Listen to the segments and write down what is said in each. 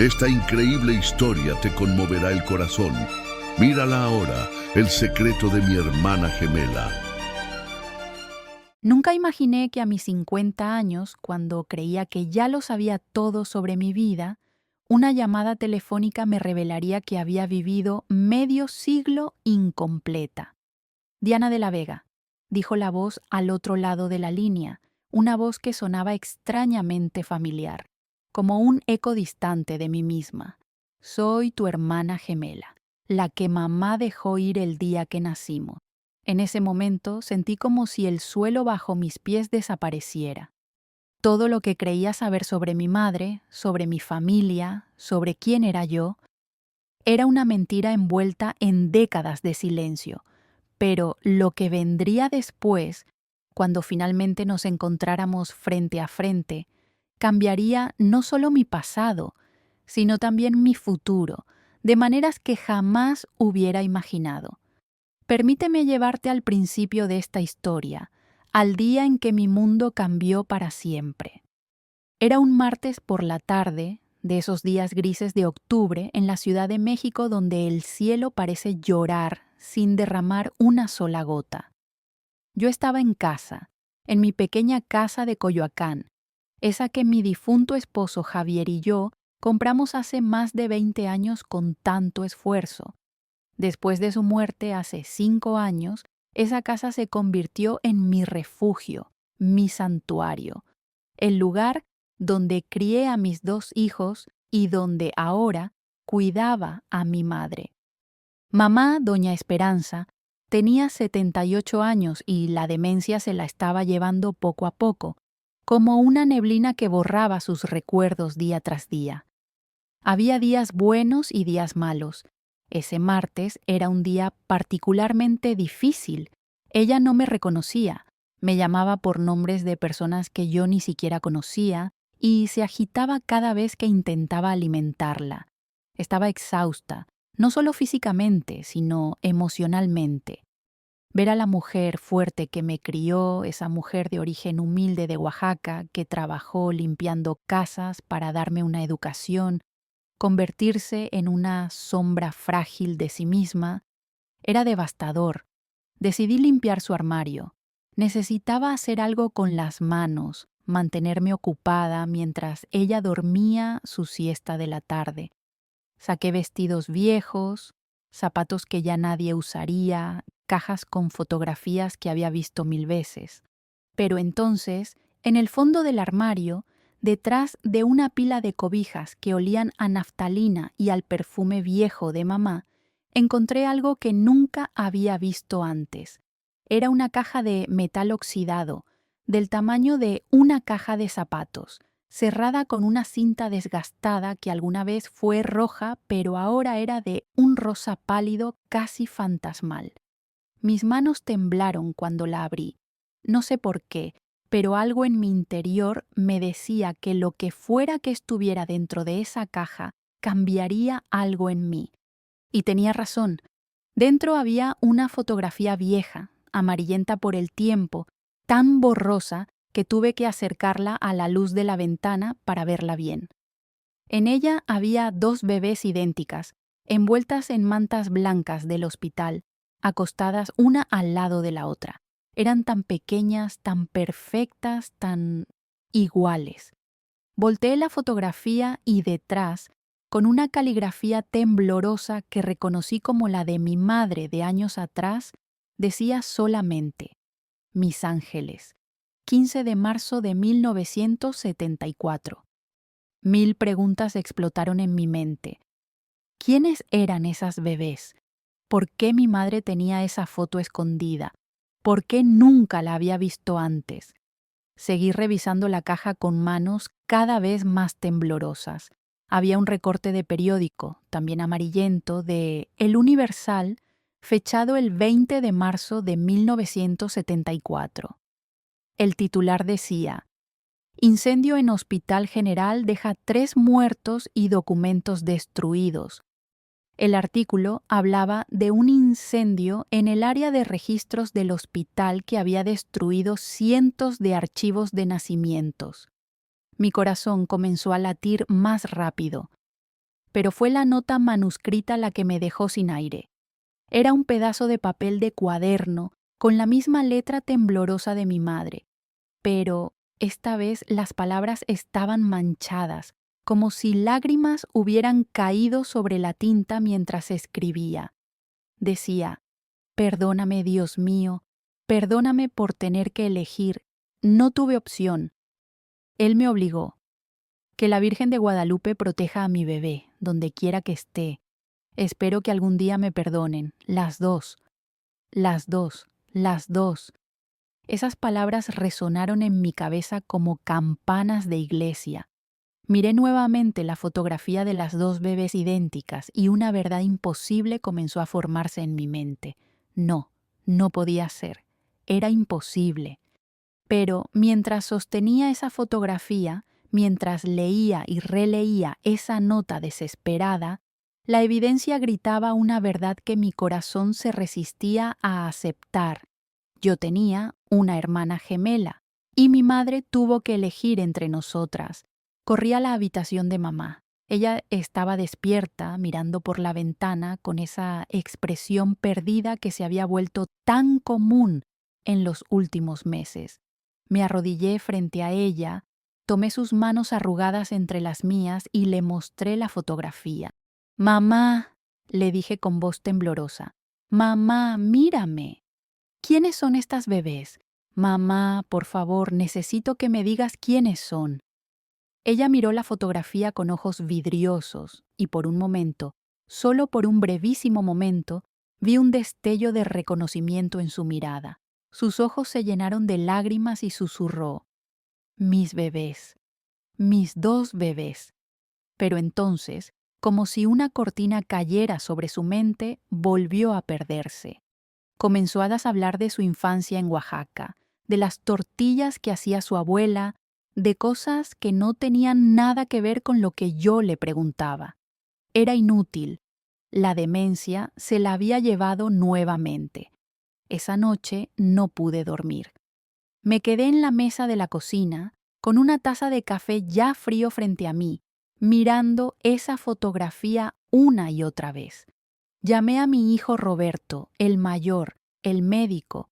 Esta increíble historia te conmoverá el corazón. Mírala ahora, El secreto de mi hermana gemela. Nunca imaginé que a mis 50 años, cuando creía que ya lo sabía todo sobre mi vida, una llamada telefónica me revelaría que había vivido medio siglo incompleta. Diana de la Vega, dijo la voz al otro lado de la línea, una voz que sonaba extrañamente familiar, como un eco distante de mí misma. Soy tu hermana gemela, la que mamá dejó ir el día que nacimos. En ese momento sentí como si el suelo bajo mis pies desapareciera. Todo lo que creía saber sobre mi madre, sobre mi familia, sobre quién era yo, era una mentira envuelta en décadas de silencio. Pero lo que vendría después, cuando finalmente nos encontráramos frente a frente, cambiaría no solo mi pasado, sino también mi futuro, de maneras que jamás hubiera imaginado. Permíteme llevarte al principio de esta historia, al día en que mi mundo cambió para siempre. Era un martes por la tarde, de esos días grises de octubre, en la Ciudad de México, donde el cielo parece llorar sin derramar una sola gota. Yo estaba en casa, en mi pequeña casa de Coyoacán, esa que mi difunto esposo Javier y yo compramos hace más de 20 años con tanto esfuerzo. Después de su muerte hace 5 años, esa casa se convirtió en mi refugio, mi santuario, el lugar donde crié a mis 2 hijos y donde ahora cuidaba a mi madre. Mamá, doña Esperanza, tenía 78 años y la demencia se la estaba llevando poco a poco, como una neblina que borraba sus recuerdos día tras día. Había días buenos y días malos. Ese martes era un día particularmente difícil. Ella no me reconocía, me llamaba por nombres de personas que yo ni siquiera conocía y se agitaba cada vez que intentaba alimentarla. Estaba exhausta, no solo físicamente, sino emocionalmente. Ver a la mujer fuerte que me crió, esa mujer de origen humilde de Oaxaca que trabajó limpiando casas para darme una educación, convertirse en una sombra frágil de sí misma, era devastador. Decidí limpiar su armario. Necesitaba hacer algo con las manos, mantenerme ocupada mientras ella dormía su siesta de la tarde. Saqué vestidos viejos, zapatos que ya nadie usaría, cajas con fotografías que había visto 1000 veces. Pero entonces, en el fondo del armario, detrás de una pila de cobijas que olían a naftalina y al perfume viejo de mamá, encontré algo que nunca había visto antes. Era una caja de metal oxidado, del tamaño de una caja de zapatos, cerrada con una cinta desgastada que alguna vez fue roja, pero ahora era de un rosa pálido casi fantasmal. Mis manos temblaron cuando la abrí. No sé por qué, pero algo en mi interior me decía que lo que fuera que estuviera dentro de esa caja cambiaría algo en mí. Y tenía razón. Dentro había una fotografía vieja, amarillenta por el tiempo, tan borrosa que tuve que acercarla a la luz de la ventana para verla bien. En ella había 2 bebés idénticas, envueltas en mantas blancas del hospital, acostadas una al lado de la otra. Eran tan pequeñas, tan perfectas, tan iguales. Volteé la fotografía y detrás, con una caligrafía temblorosa que reconocí como la de mi madre de años atrás, decía solamente: Mis ángeles, 15 de marzo de 1974. 1000 preguntas explotaron en mi mente. ¿Quiénes eran esas bebés? ¿Por qué mi madre tenía esa foto escondida? ¿Por qué nunca la había visto antes? Seguí revisando la caja con manos cada vez más temblorosas. Había un recorte de periódico, también amarillento, de El Universal, fechado el 20 de marzo de 1974. El titular decía: Incendio en Hospital General deja 3 muertos y documentos destruidos. El artículo hablaba de un incendio en el área de registros del hospital que había destruido cientos de archivos de nacimientos. Mi corazón comenzó a latir más rápido. pero fue la nota manuscrita la que me dejó sin aire. Era un pedazo de papel de cuaderno con la misma letra temblorosa de mi madre, pero esta vez las palabras estaban manchadas, como si lágrimas hubieran caído sobre la tinta mientras escribía. Decía: «Perdóname, Dios mío, perdóname por tener que elegir. No tuve opción. Él me obligó. Que la Virgen de Guadalupe proteja a mi bebé, donde quiera que esté. Espero que algún día me perdonen, las dos, las dos, las dos». Esas palabras resonaron en mi cabeza como campanas de iglesia. Miré nuevamente la fotografía de las dos bebés idénticas y una verdad imposible comenzó a formarse en mi mente. No, no podía ser. Era imposible. Pero mientras sostenía esa fotografía, mientras leía y releía esa nota desesperada, la evidencia gritaba una verdad que mi corazón se resistía a aceptar. Yo tenía una hermana gemela, y mi madre tuvo que elegir entre nosotras. Corrí a la habitación de mamá. Ella estaba despierta, mirando por la ventana con esa expresión perdida que se había vuelto tan común en los últimos meses. Me arrodillé frente a ella, tomé sus manos arrugadas entre las mías y le mostré la fotografía. «Mamá», le dije con voz temblorosa, «mamá, mírame. ¿Quiénes son estas bebés? Mamá, por favor, necesito que me digas quiénes son». Ella miró la fotografía con ojos vidriosos y por un momento, solo por un brevísimo momento, vi un destello de reconocimiento en su mirada. Sus ojos se llenaron de lágrimas y susurró: «Mis bebés, mis dos bebés». Pero entonces, como si una cortina cayera sobre su mente, volvió a perderse. Comenzó a hablar de su infancia en Oaxaca, de las tortillas que hacía su abuela, de cosas que no tenían nada que ver con lo que yo le preguntaba. Era inútil. La demencia se la había llevado nuevamente. Esa noche no pude dormir. Me quedé en la mesa de la cocina, con una taza de café ya frío frente a mí, mirando esa fotografía una y otra vez. Llamé a mi hijo Roberto, el mayor, el médico.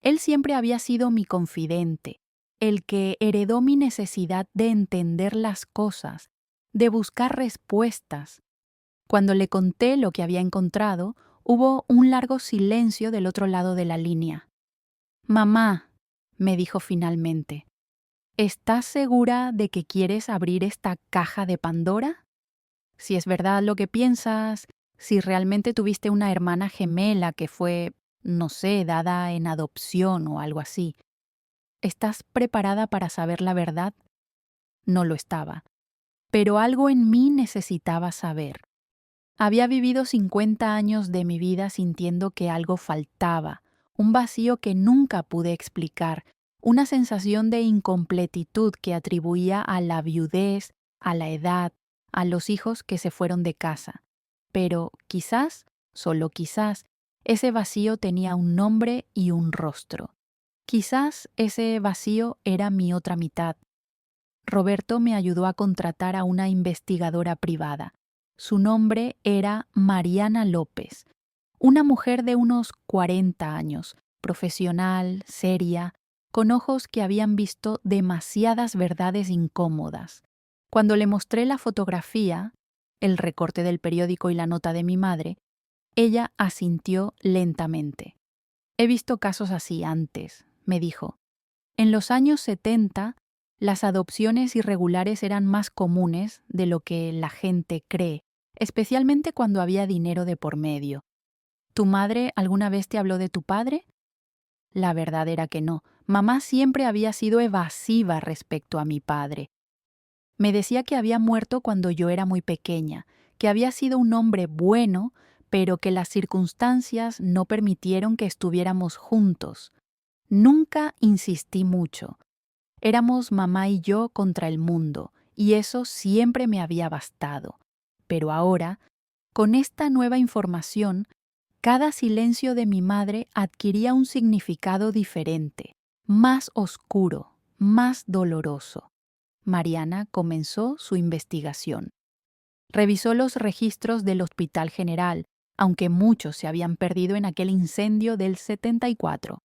Él siempre había sido mi confidente, el que heredó mi necesidad de entender las cosas, de buscar respuestas. Cuando le conté lo que había encontrado, hubo un largo silencio del otro lado de la línea. «Mamá», me dijo finalmente, «¿estás segura de que quieres abrir esta caja de Pandora? Si es verdad lo que piensas, si realmente tuviste una hermana gemela que fue, no sé, dada en adopción o algo así, ¿estás preparada para saber la verdad?». No lo estaba, pero algo en mí necesitaba saber. Había vivido 50 años de mi vida sintiendo que algo faltaba, un vacío que nunca pude explicar, una sensación de incompletitud que atribuía a la viudez, a la edad, a los hijos que se fueron de casa. Pero quizás, solo quizás, ese vacío tenía un nombre y un rostro. Quizás ese vacío era mi otra mitad. Roberto me ayudó a contratar a una investigadora privada. Su nombre era Mariana López, una mujer de unos 40 años, profesional, seria, con ojos que habían visto demasiadas verdades incómodas. Cuando le mostré la fotografía, el recorte del periódico y la nota de mi madre, ella asintió lentamente. «He visto casos así antes», me dijo. «En los años 70, las adopciones irregulares eran más comunes de lo que la gente cree, especialmente cuando había dinero de por medio. ¿Tu madre alguna vez te habló de tu padre?». La verdad era que no. Mamá siempre había sido evasiva respecto a mi padre. Me decía que había muerto cuando yo era muy pequeña, que había sido un hombre bueno, pero que las circunstancias no permitieron que estuviéramos juntos. Nunca insistí mucho. Éramos mamá y yo contra el mundo, y eso siempre me había bastado. Pero ahora, con esta nueva información, cada silencio de mi madre adquiría un significado diferente, más oscuro, más doloroso. Mariana comenzó su investigación. Revisó los registros del Hospital General, aunque muchos se habían perdido en aquel incendio del 74.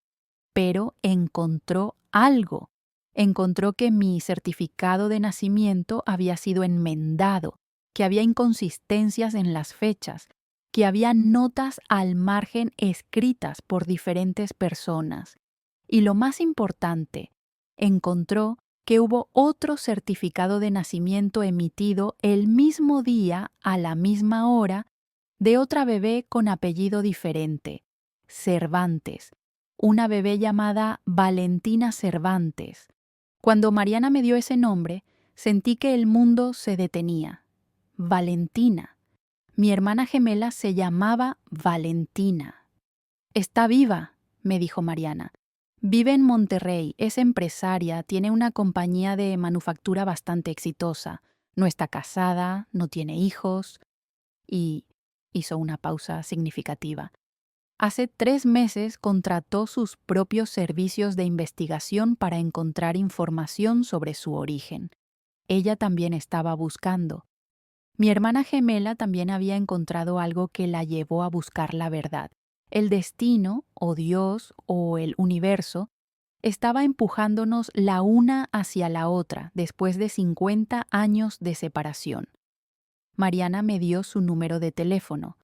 Pero encontró algo. Encontró que mi certificado de nacimiento había sido enmendado, que había inconsistencias en las fechas, que había notas al margen escritas por diferentes personas. Y lo más importante, encontró que hubo otro certificado de nacimiento emitido el mismo día, a la misma hora, de otra bebé con apellido diferente, Cervantes, una bebé llamada Valentina Cervantes. Cuando Mariana me dio ese nombre, sentí que el mundo se detenía. Valentina. Mi hermana gemela se llamaba Valentina. Está viva, me dijo Mariana. Vive en Monterrey, es empresaria, tiene una compañía de manufactura bastante exitosa. No está casada, no tiene hijos. Y hizo una pausa significativa. Hace 3 meses contrató sus propios servicios de investigación para encontrar información sobre su origen. Ella también estaba buscando. Mi hermana gemela también había encontrado algo que la llevó a buscar la verdad. El destino, o Dios, o el universo, estaba empujándonos la una hacia la otra después de 50 años de separación. Mariana me dio su número de teléfono.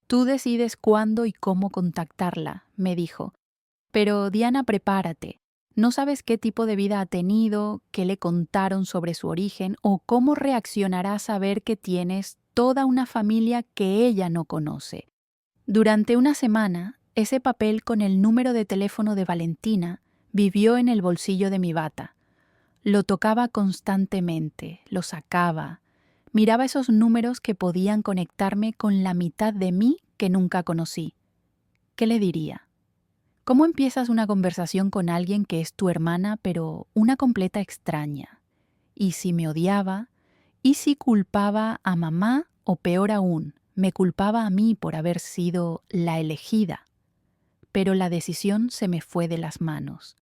Tú decides cuándo y cómo contactarla, me dijo. Pero Diana, prepárate. No sabes qué tipo de vida ha tenido, qué le contaron sobre su origen o cómo reaccionará a saber que tienes toda una familia que ella no conoce. Durante una semana, ese papel con el número de teléfono de Valentina vivió en el bolsillo de mi bata. Lo tocaba constantemente, lo sacaba. Miraba esos números que podían conectarme con la mitad de mí que nunca conocí. ¿Qué le diría? ¿Cómo empiezas una conversación con alguien que es tu hermana, pero una completa extraña? ¿Y si me odiaba? ¿Y si culpaba a mamá? O peor aún, me culpaba a mí por haber sido la elegida. Pero la decisión se me fue de las manos.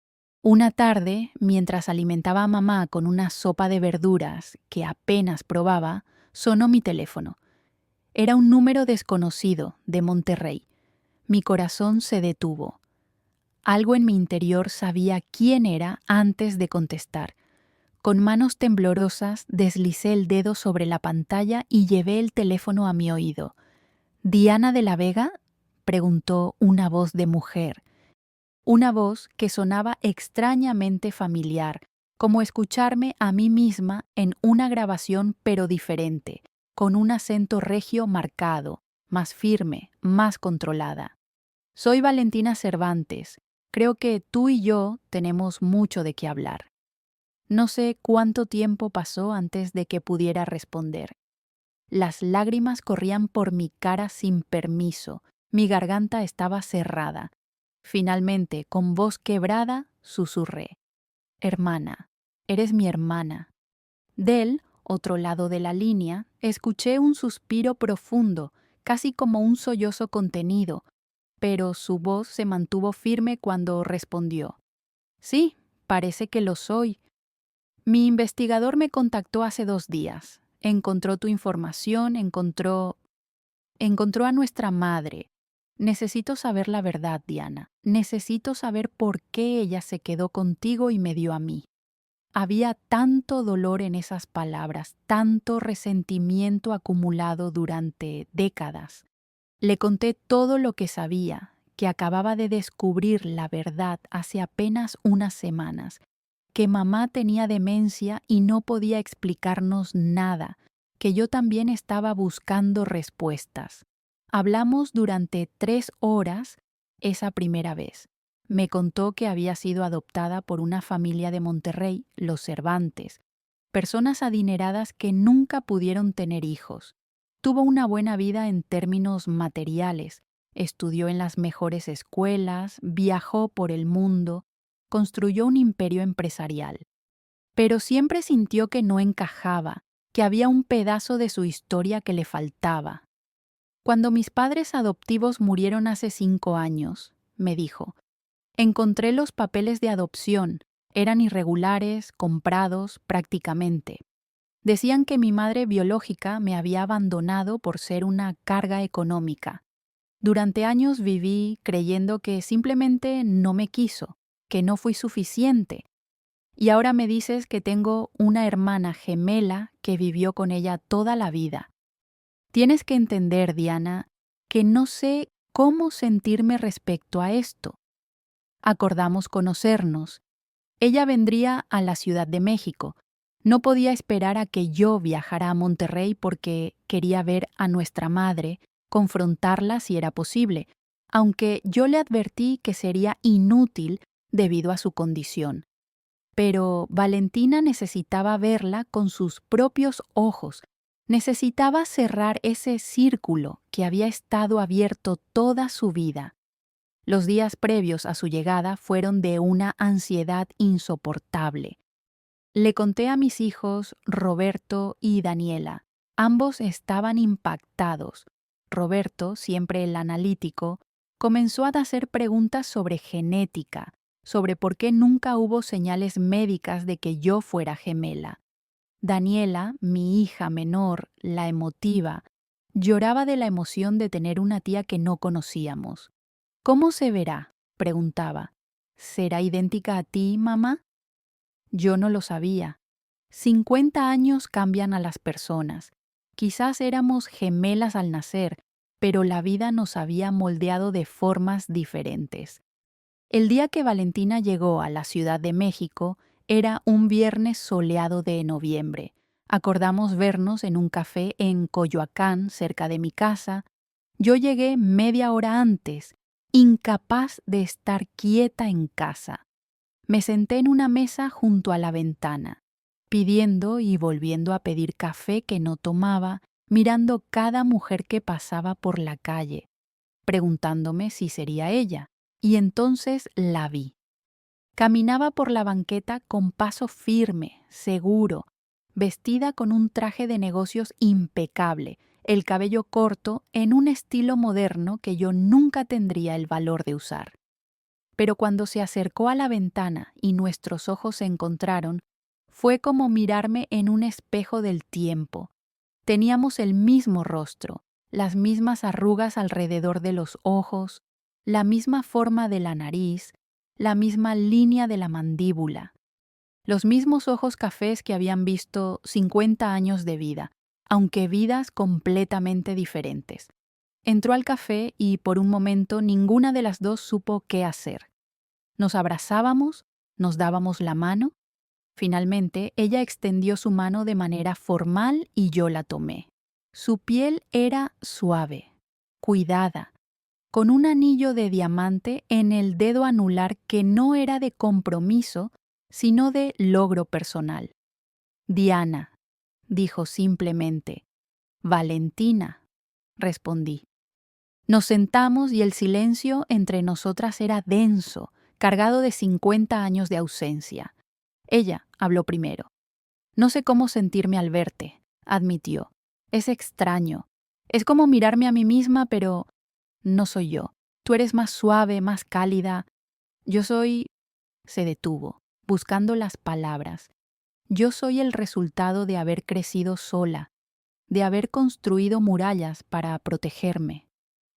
Una tarde, mientras alimentaba a mamá con una sopa de verduras que apenas probaba, sonó mi teléfono. Era un número desconocido, de Monterrey. Mi corazón se detuvo. Algo en mi interior sabía quién era antes de contestar. Con manos temblorosas deslicé el dedo sobre la pantalla y llevé el teléfono a mi oído. ¿Diana de la Vega?, preguntó una voz de mujer. Una voz que sonaba extrañamente familiar, como escucharme a mí misma en una grabación pero diferente, con un acento regio marcado, más firme, más controlada. Soy Valentina Cervantes. Creo que tú y yo tenemos mucho de qué hablar. No sé cuánto tiempo pasó antes de que pudiera responder. Las lágrimas corrían por mi cara sin permiso, mi garganta estaba cerrada. Finalmente, con voz quebrada, susurré. Hermana, eres mi hermana. Del otro lado de la línea, escuché un suspiro profundo, casi como un sollozo contenido, pero su voz se mantuvo firme cuando respondió. Sí, parece que lo soy. Mi investigador me contactó hace 2 días. Encontró tu información, encontró a nuestra madre. Necesito saber la verdad, Diana. Necesito saber por qué ella se quedó contigo y me dio a mí. Había tanto dolor en esas palabras, tanto resentimiento acumulado durante décadas. Le conté todo lo que sabía, que acababa de descubrir la verdad hace apenas unas semanas, que mamá tenía demencia y no podía explicarnos nada, que yo también estaba buscando respuestas. Hablamos durante 3 horas esa primera vez. Me contó que había sido adoptada por una familia de Monterrey, los Cervantes, personas adineradas que nunca pudieron tener hijos. Tuvo una buena vida en términos materiales, estudió en las mejores escuelas, viajó por el mundo, construyó un imperio empresarial. Pero siempre sintió que no encajaba, que había un pedazo de su historia que le faltaba. Cuando mis padres adoptivos murieron hace 5 años, me dijo, encontré los papeles de adopción, eran irregulares, comprados prácticamente. Decían que mi madre biológica me había abandonado por ser una carga económica. Durante años viví creyendo que simplemente no me quiso, que no fui suficiente. Y ahora me dices que tengo una hermana gemela que vivió con ella toda la vida. Tienes que entender, Diana, que no sé cómo sentirme respecto a esto. Acordamos conocernos. Ella vendría a la Ciudad de México. No podía esperar a que yo viajara a Monterrey porque quería ver a nuestra madre, confrontarla si era posible, aunque yo le advertí que sería inútil debido a su condición. Pero Valentina necesitaba verla con sus propios ojos. Necesitaba cerrar ese círculo que había estado abierto toda su vida. Los días previos a su llegada fueron de una ansiedad insoportable. Le conté a mis hijos, Roberto y Daniela. Ambos estaban impactados. Roberto, siempre el analítico, comenzó a hacer preguntas sobre genética, sobre por qué nunca hubo señales médicas de que yo fuera gemela. Daniela, mi hija menor, la emotiva, lloraba de la emoción de tener una tía que no conocíamos. ¿Cómo se verá?, preguntaba. ¿Será idéntica a ti, mamá? Yo no lo sabía. 50 años cambian a las personas. Quizás éramos gemelas al nacer, pero la vida nos había moldeado de formas diferentes. El día que Valentina llegó a la Ciudad de México era un viernes soleado de noviembre. Acordamos vernos en un café en Coyoacán, cerca de mi casa. Yo llegué media hora antes, incapaz de estar quieta en casa. Me senté en una mesa junto a la ventana, pidiendo y volviendo a pedir café que no tomaba, mirando cada mujer que pasaba por la calle, preguntándome si sería ella. Y entonces la vi. Caminaba por la banqueta con paso firme, seguro, vestida con un traje de negocios impecable, el cabello corto en un estilo moderno que yo nunca tendría el valor de usar. Pero cuando se acercó a la ventana y nuestros ojos se encontraron, fue como mirarme en un espejo del tiempo. Teníamos el mismo rostro, las mismas arrugas alrededor de los ojos, la misma forma de la nariz, la misma línea de la mandíbula, los mismos ojos cafés que habían visto 50 años de vida, aunque vidas completamente diferentes. Entró al café y por un momento ninguna de las dos supo qué hacer. Nos abrazábamos, nos dábamos la mano. Finalmente, ella extendió su mano de manera formal y yo la tomé. Su piel era suave, cuidada, con un anillo de diamante en el dedo anular que no era de compromiso, sino de logro personal. Diana, dijo simplemente. Valentina, respondí. Nos sentamos y el silencio entre nosotras era denso, cargado de 50 años de ausencia. Ella habló primero. No sé cómo sentirme al verte, admitió. Es extraño. Es como mirarme a mí misma, pero no soy yo. Tú eres más suave, más cálida. Yo soy... Se detuvo, buscando las palabras. Yo soy el resultado de haber crecido sola, de haber construido murallas para protegerme.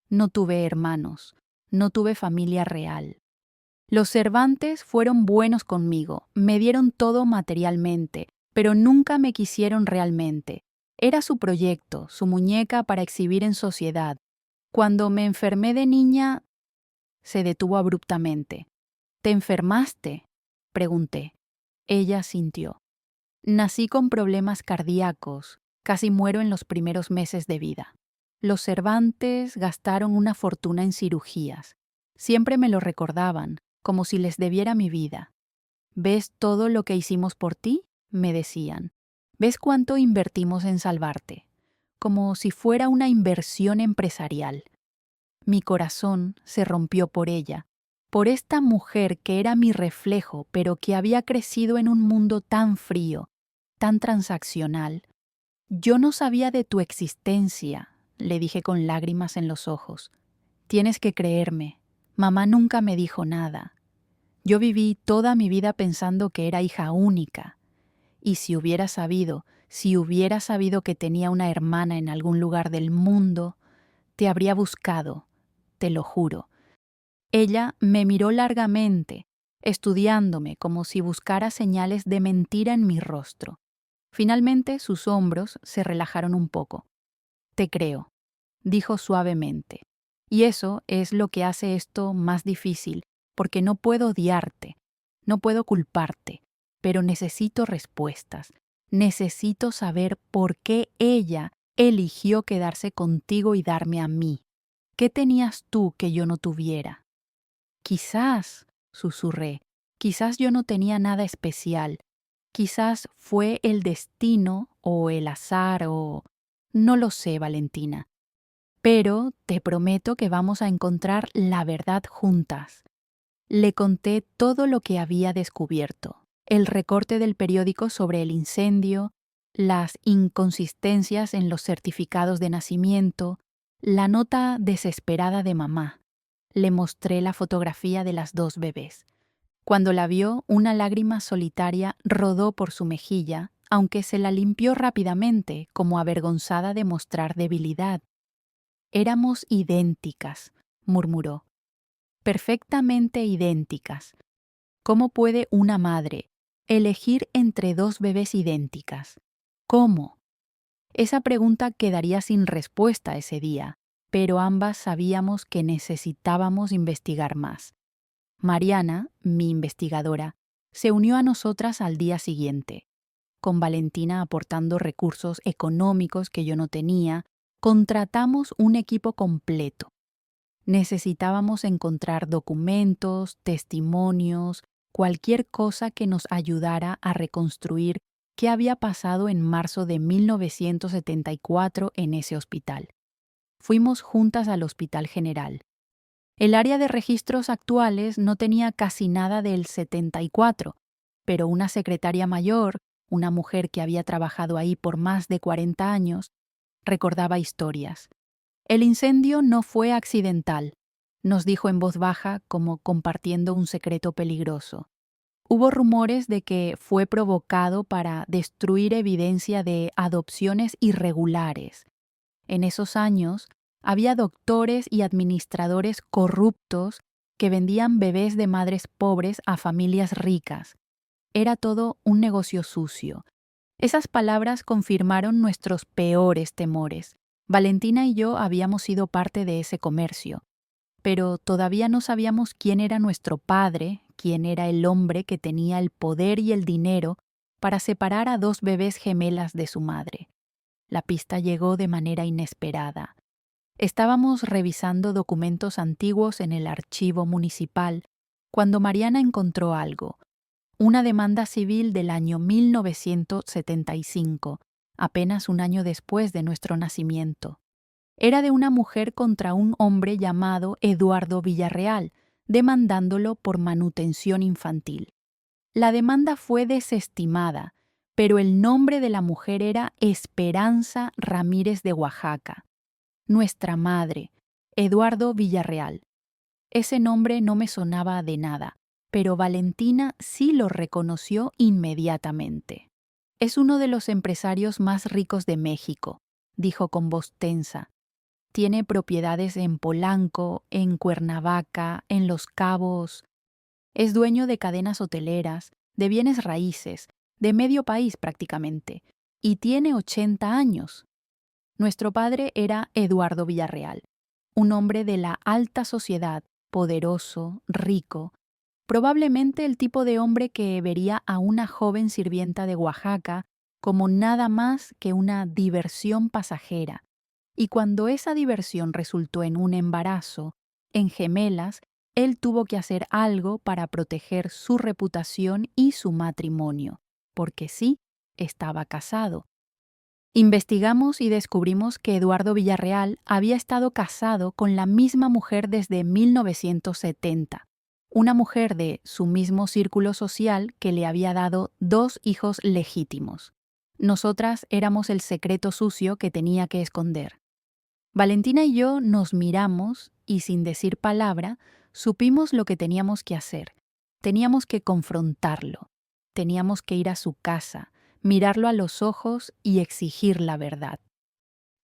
No tuve hermanos, no tuve familia real. Los Cervantes fueron buenos conmigo, me dieron todo materialmente, pero nunca me quisieron realmente. Era su proyecto, su muñeca para exhibir en sociedad. Cuando me enfermé de niña... Se detuvo abruptamente. ¿Te enfermaste?, pregunté. Ella sintió. Nací con problemas cardíacos, casi muero en los primeros meses de vida. Los Cervantes gastaron una fortuna en cirugías. Siempre me lo recordaban, como si les debiera mi vida. ¿Ves todo lo que hicimos por ti?, me decían. ¿Ves cuánto invertimos en salvarte? Como si fuera una inversión empresarial. Mi corazón se rompió por ella, por esta mujer que era mi reflejo, pero que había crecido en un mundo tan frío, tan transaccional. Yo no sabía de tu existencia, le dije con lágrimas en los ojos. Tienes que creerme, mamá nunca me dijo nada. Yo viví toda mi vida pensando que era hija única. Y si hubiera sabido, Si hubiera sabido que tenía una hermana en algún lugar del mundo, te habría buscado, te lo juro. Ella me miró largamente, estudiándome como si buscara señales de mentira en mi rostro. Finalmente sus hombros se relajaron un poco. Te creo, dijo suavemente. Y eso es lo que hace esto más difícil, porque no puedo odiarte, no puedo culparte, pero necesito respuestas. Necesito saber por qué ella eligió quedarse contigo y darme a mí. ¿Qué tenías tú que yo no tuviera? Quizás, susurré, quizás yo no tenía nada especial. Quizás fue el destino o el azar o... No lo sé, Valentina. Pero te prometo que vamos a encontrar la verdad juntas. Le conté todo lo que había descubierto, el recorte del periódico sobre el incendio, las inconsistencias en los certificados de nacimiento, la nota desesperada de mamá. Le mostré la fotografía de las dos bebés. Cuando la vio, una lágrima solitaria rodó por su mejilla, aunque se la limpió rápidamente, como avergonzada de mostrar debilidad. Éramos idénticas, murmuró. Perfectamente idénticas. ¿Cómo puede una madre elegir entre dos bebés idénticas? ¿Cómo? Esa pregunta quedaría sin respuesta ese día, pero ambas sabíamos que necesitábamos investigar más. Mariana, mi investigadora, se unió a nosotras al día siguiente, con Valentina aportando recursos económicos que yo no tenía. Contratamos un equipo completo. Necesitábamos encontrar documentos, testimonios, cualquier cosa que nos ayudara a reconstruir qué había pasado en marzo de 1974 en ese hospital. Fuimos juntas al Hospital General. El área de registros actuales no tenía casi nada del 74, pero una secretaria mayor, una mujer que había trabajado ahí por más de 40 años, recordaba historias. El incendio no fue accidental, nos dijo en voz baja como compartiendo un secreto peligroso. Hubo rumores de que fue provocado para destruir evidencia de adopciones irregulares. En esos años, había doctores y administradores corruptos que vendían bebés de madres pobres a familias ricas. Era todo un negocio sucio. Esas palabras confirmaron nuestros peores temores. Valentina y yo habíamos sido parte de ese comercio, pero todavía no sabíamos quién era nuestro padre, quién era el hombre que tenía el poder y el dinero para separar a dos bebés gemelas de su madre. La pista llegó de manera inesperada. Estábamos revisando documentos antiguos en el archivo municipal cuando Mariana encontró algo. Una demanda civil del año 1975, apenas un año después de nuestro nacimiento. Era de una mujer contra un hombre llamado Eduardo Villarreal, demandándolo por manutención infantil. La demanda fue desestimada, pero el nombre de la mujer era Esperanza Ramírez de Oaxaca. Nuestra madre, Eduardo Villarreal. Ese nombre no me sonaba de nada, pero Valentina sí lo reconoció inmediatamente. Es uno de los empresarios más ricos de México, dijo con voz tensa. Tiene propiedades en Polanco, en Cuernavaca, en Los Cabos. Es dueño de cadenas hoteleras, de bienes raíces, de medio país prácticamente, y tiene 80 años. Nuestro padre era Eduardo Villarreal, un hombre de la alta sociedad, poderoso, rico, probablemente el tipo de hombre que vería a una joven sirvienta de Oaxaca como nada más que una diversión pasajera, y cuando esa diversión resultó en un embarazo, en gemelas, él tuvo que hacer algo para proteger su reputación y su matrimonio, porque sí, estaba casado. Investigamos y descubrimos que Eduardo Villarreal había estado casado con la misma mujer desde 1970, una mujer de su mismo círculo social que le había dado 2 hijos legítimos. Nosotras éramos el secreto sucio que tenía que esconder. Valentina y yo nos miramos y sin decir palabra, supimos lo que teníamos que hacer. Teníamos que confrontarlo. Teníamos que ir a su casa, mirarlo a los ojos y exigir la verdad.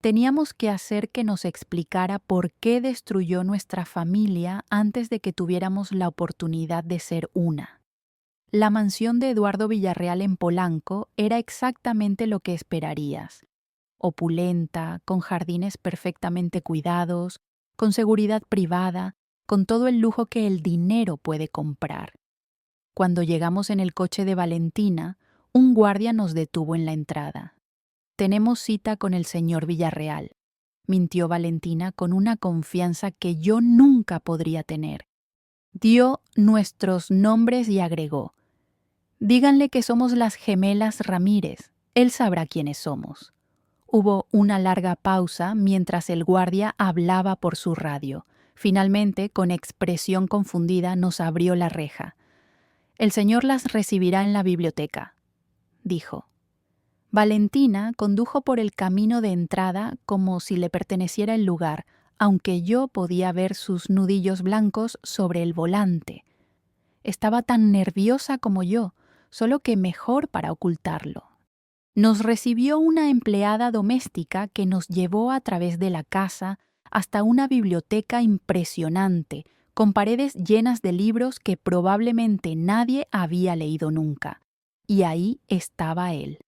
Teníamos que hacer que nos explicara por qué destruyó nuestra familia antes de que tuviéramos la oportunidad de ser una. La mansión de Eduardo Villarreal en Polanco era exactamente lo que esperarías. Opulenta, con jardines perfectamente cuidados, con seguridad privada, con todo el lujo que el dinero puede comprar. Cuando llegamos en el coche de Valentina, un guardia nos detuvo en la entrada. «Tenemos cita con el señor Villarreal», mintió Valentina con una confianza que yo nunca podría tener. Dio nuestros nombres y agregó: «Díganle que somos las gemelas Ramírez, él sabrá quiénes somos». Hubo una larga pausa mientras el guardia hablaba por su radio. Finalmente, con expresión confundida, nos abrió la reja. «El señor las recibirá en la biblioteca», dijo. Valentina condujo por el camino de entrada como si le perteneciera el lugar, aunque yo podía ver sus nudillos blancos sobre el volante. Estaba tan nerviosa como yo, solo que mejor para ocultarlo. Nos recibió una empleada doméstica que nos llevó a través de la casa hasta una biblioteca impresionante, con paredes llenas de libros que probablemente nadie había leído nunca. Y ahí estaba él.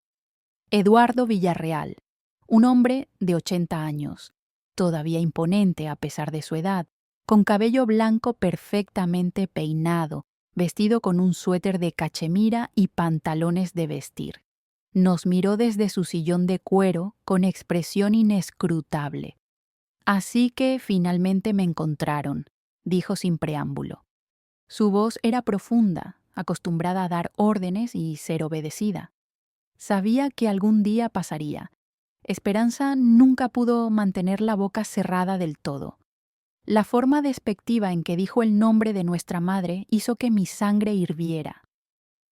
Eduardo Villarreal, un hombre de 80 años, todavía imponente a pesar de su edad, con cabello blanco perfectamente peinado, vestido con un suéter de cachemira y pantalones de vestir. Nos miró desde su sillón de cuero con expresión inescrutable. «Así que finalmente me encontraron», dijo sin preámbulo. Su voz era profunda, acostumbrada a dar órdenes y ser obedecida. Sabía que algún día pasaría. Esperanza nunca pudo mantener la boca cerrada del todo. La forma despectiva en que dijo el nombre de nuestra madre hizo que mi sangre hirviera.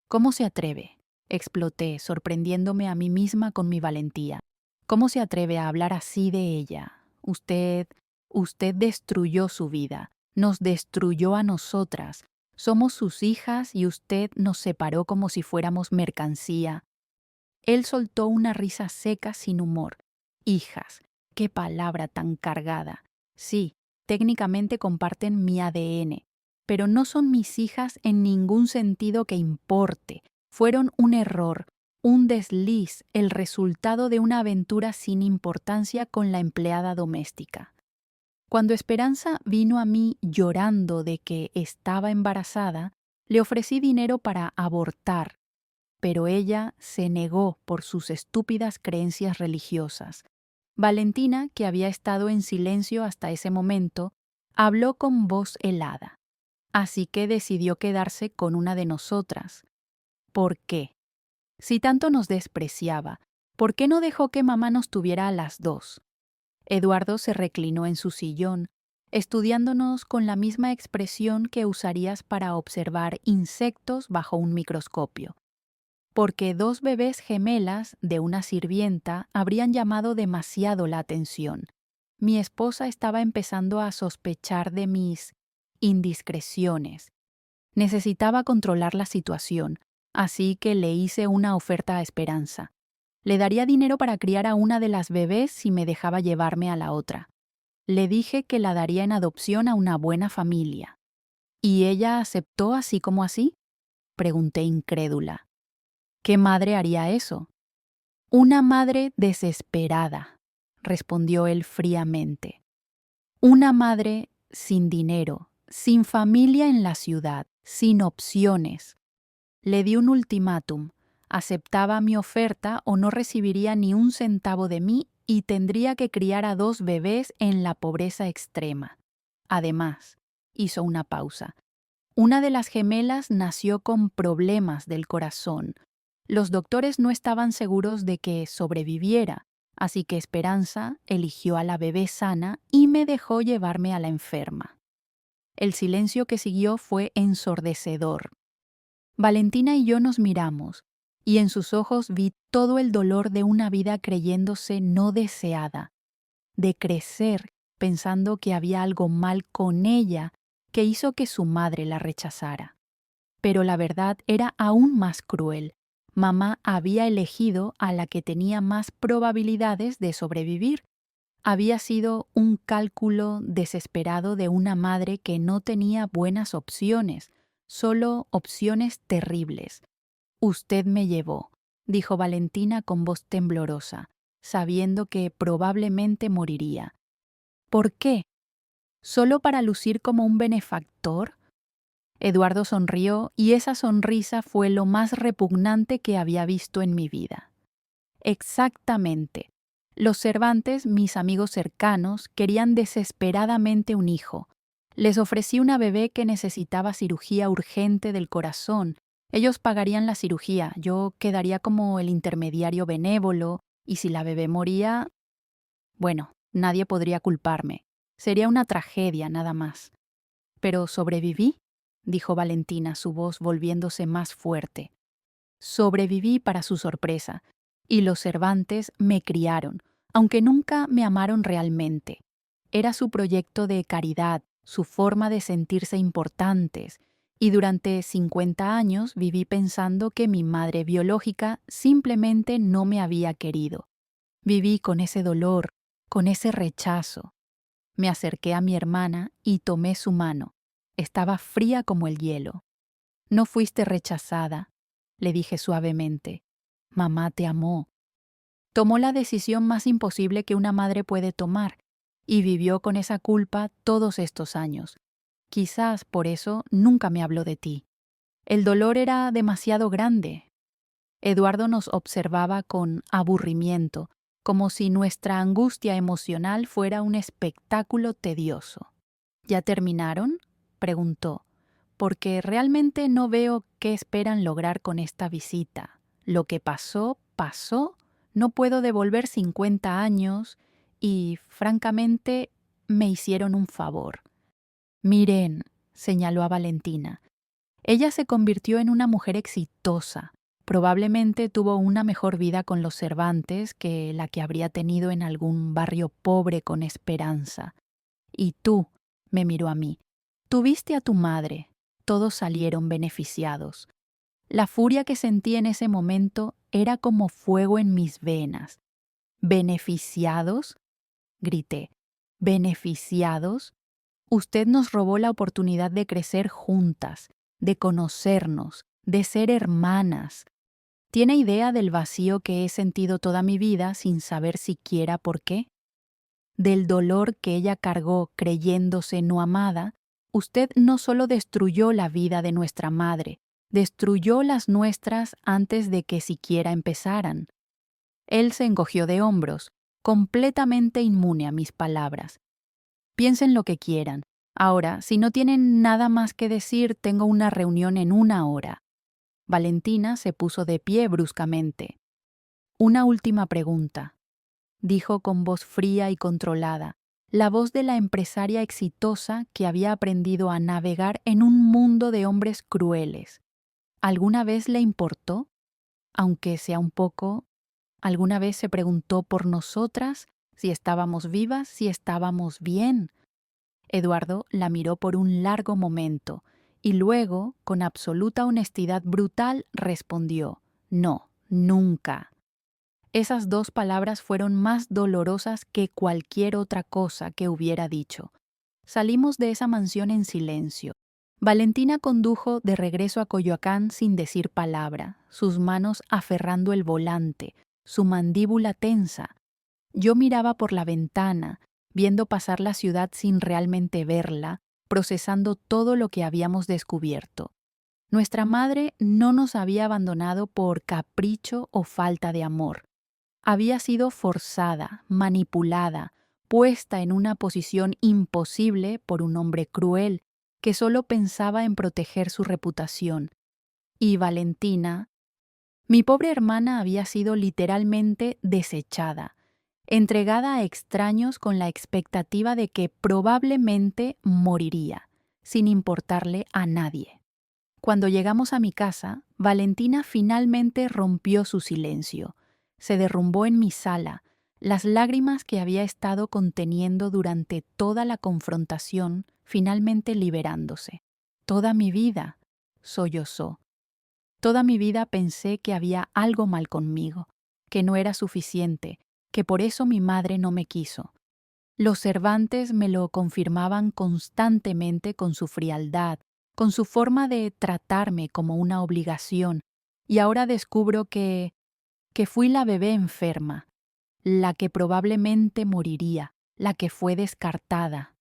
«¿Cómo se atreve?», exploté, sorprendiéndome a mí misma con mi valentía. «¿Cómo se atreve a hablar así de ella? Usted destruyó su vida, nos destruyó a nosotras. Somos sus hijas y usted nos separó como si fuéramos mercancía». Él soltó una risa seca sin humor. «Hijas, qué palabra tan cargada. Sí, técnicamente comparten mi ADN, pero no son mis hijas en ningún sentido que importe. Fueron un error, un desliz, el resultado de una aventura sin importancia con la empleada doméstica». Cuando Esperanza vino a mí llorando de que estaba embarazada, le ofrecí dinero para abortar, pero ella se negó por sus estúpidas creencias religiosas. Valentina, que había estado en silencio hasta ese momento, habló con voz helada. Así que decidió quedarse con una de nosotras. ¿Por qué? Si tanto nos despreciaba, ¿por qué no dejó que mamá nos tuviera a las dos? Eduardo se reclinó en su sillón, estudiándonos con la misma expresión que usarías para observar insectos bajo un microscopio. Porque dos bebés gemelas de una sirvienta habrían llamado demasiado la atención. Mi esposa estaba empezando a sospechar de mis indiscreciones. Necesitaba controlar la situación, así que le hice una oferta a Esperanza. Le daría dinero para criar a una de las bebés si me dejaba llevarme a la otra. Le dije que la daría en adopción a una buena familia. ¿Y ella aceptó así como así?, pregunté incrédula. ¿Qué madre haría eso? «Una madre desesperada», respondió él fríamente. «Una madre sin dinero, sin familia en la ciudad, sin opciones». Le di un ultimátum. Aceptaba mi oferta o no recibiría ni un centavo de mí y tendría que criar a dos bebés en la pobreza extrema. Además, hizo una pausa. Una de las gemelas nació con problemas del corazón. Los doctores no estaban seguros de que sobreviviera, así que Esperanza eligió a la bebé sana y me dejó llevarme a la enferma. El silencio que siguió fue ensordecedor. Valentina y yo nos miramos, y en sus ojos vi todo el dolor de una vida creyéndose no deseada, de crecer pensando que había algo mal con ella que hizo que su madre la rechazara. Pero la verdad era aún más cruel, Mamá había elegido a la que tenía más probabilidades de sobrevivir. Había sido un cálculo desesperado de una madre que no tenía buenas opciones, solo opciones terribles. Usted me llevó, dijo Valentina con voz temblorosa, sabiendo que probablemente moriría. ¿Por qué? ¿Solo para lucir como un benefactor? Eduardo sonrió y esa sonrisa fue lo más repugnante que había visto en mi vida. Exactamente. Los Cervantes, mis amigos cercanos, querían desesperadamente un hijo. Les ofrecí una bebé que necesitaba cirugía urgente del corazón. Ellos pagarían la cirugía, yo quedaría como el intermediario benévolo, y si la bebé moría, bueno, nadie podría culparme. Sería una tragedia nada más. Pero sobreviví, dijo Valentina, su voz volviéndose más fuerte. Sobreviví para su sorpresa, y los Cervantes me criaron, aunque nunca me amaron realmente. Era su proyecto de caridad, su forma de sentirse importantes, y durante 50 años viví pensando que mi madre biológica simplemente no me había querido. Viví con ese dolor, con ese rechazo. Me acerqué a mi hermana y tomé su mano. Estaba fría como el hielo. No fuiste rechazada, le dije suavemente. Mamá te amó. Tomó la decisión más imposible que una madre puede tomar y vivió con esa culpa todos estos años. Quizás por eso nunca me habló de ti. El dolor era demasiado grande. Eduardo nos observaba con aburrimiento, como si nuestra angustia emocional fuera un espectáculo tedioso. ¿Ya terminaron?, preguntó, porque realmente no veo qué esperan lograr con esta visita. Lo que pasó, pasó. No puedo devolver 50 años y, francamente, me hicieron un favor. Miren, señaló a Valentina. Ella se convirtió en una mujer exitosa. Probablemente tuvo una mejor vida con los Cervantes que la que habría tenido en algún barrio pobre con esperanza. Y tú, me miró a mí, tuviste a tu madre. Todos salieron beneficiados. La furia que sentí en ese momento era como fuego en mis venas. ¿Beneficiados?, grité. ¿Beneficiados? Usted nos robó la oportunidad de crecer juntas, de conocernos, de ser hermanas. ¿Tiene idea del vacío que he sentido toda mi vida sin saber siquiera por qué? Del dolor que ella cargó creyéndose no amada, usted no solo destruyó la vida de nuestra madre, destruyó las nuestras antes de que siquiera empezaran. Él se encogió de hombros, completamente inmune a mis palabras. Piensen lo que quieran. Ahora, si no tienen nada más que decir, tengo una reunión en 1 hora. Valentina se puso de pie bruscamente. Una última pregunta, dijo con voz fría y controlada, la voz de la empresaria exitosa que había aprendido a navegar en un mundo de hombres crueles. ¿Alguna vez le importó? Aunque sea un poco, ¿alguna vez se preguntó por nosotras, si estábamos vivas, si estábamos bien? Eduardo la miró por un largo momento y luego, con absoluta honestidad brutal, respondió: no, nunca. Esas 2 palabras fueron más dolorosas que cualquier otra cosa que hubiera dicho. Salimos de esa mansión en silencio. Valentina condujo de regreso a Coyoacán sin decir palabra, sus manos aferrando el volante, su mandíbula tensa. Yo miraba por la ventana, viendo pasar la ciudad sin realmente verla, procesando todo lo que habíamos descubierto. Nuestra madre no nos había abandonado por capricho o falta de amor. Había sido forzada, manipulada, puesta en una posición imposible por un hombre cruel que solo pensaba en proteger su reputación. Y Valentina, mi pobre hermana, había sido literalmente desechada, entregada a extraños con la expectativa de que probablemente moriría, sin importarle a nadie. Cuando llegamos a mi casa, Valentina finalmente rompió su silencio. Se derrumbó en mi sala, las lágrimas que había estado conteniendo durante toda la confrontación finalmente liberándose. Toda mi vida, sollozó. Toda mi vida pensé que había algo mal conmigo, que no era suficiente, que por eso mi madre no me quiso. Los Cervantes me lo confirmaban constantemente con su frialdad, con su forma de tratarme como una obligación, y ahora descubro que fui la bebé enferma, la que probablemente moriría, la que fue descartada.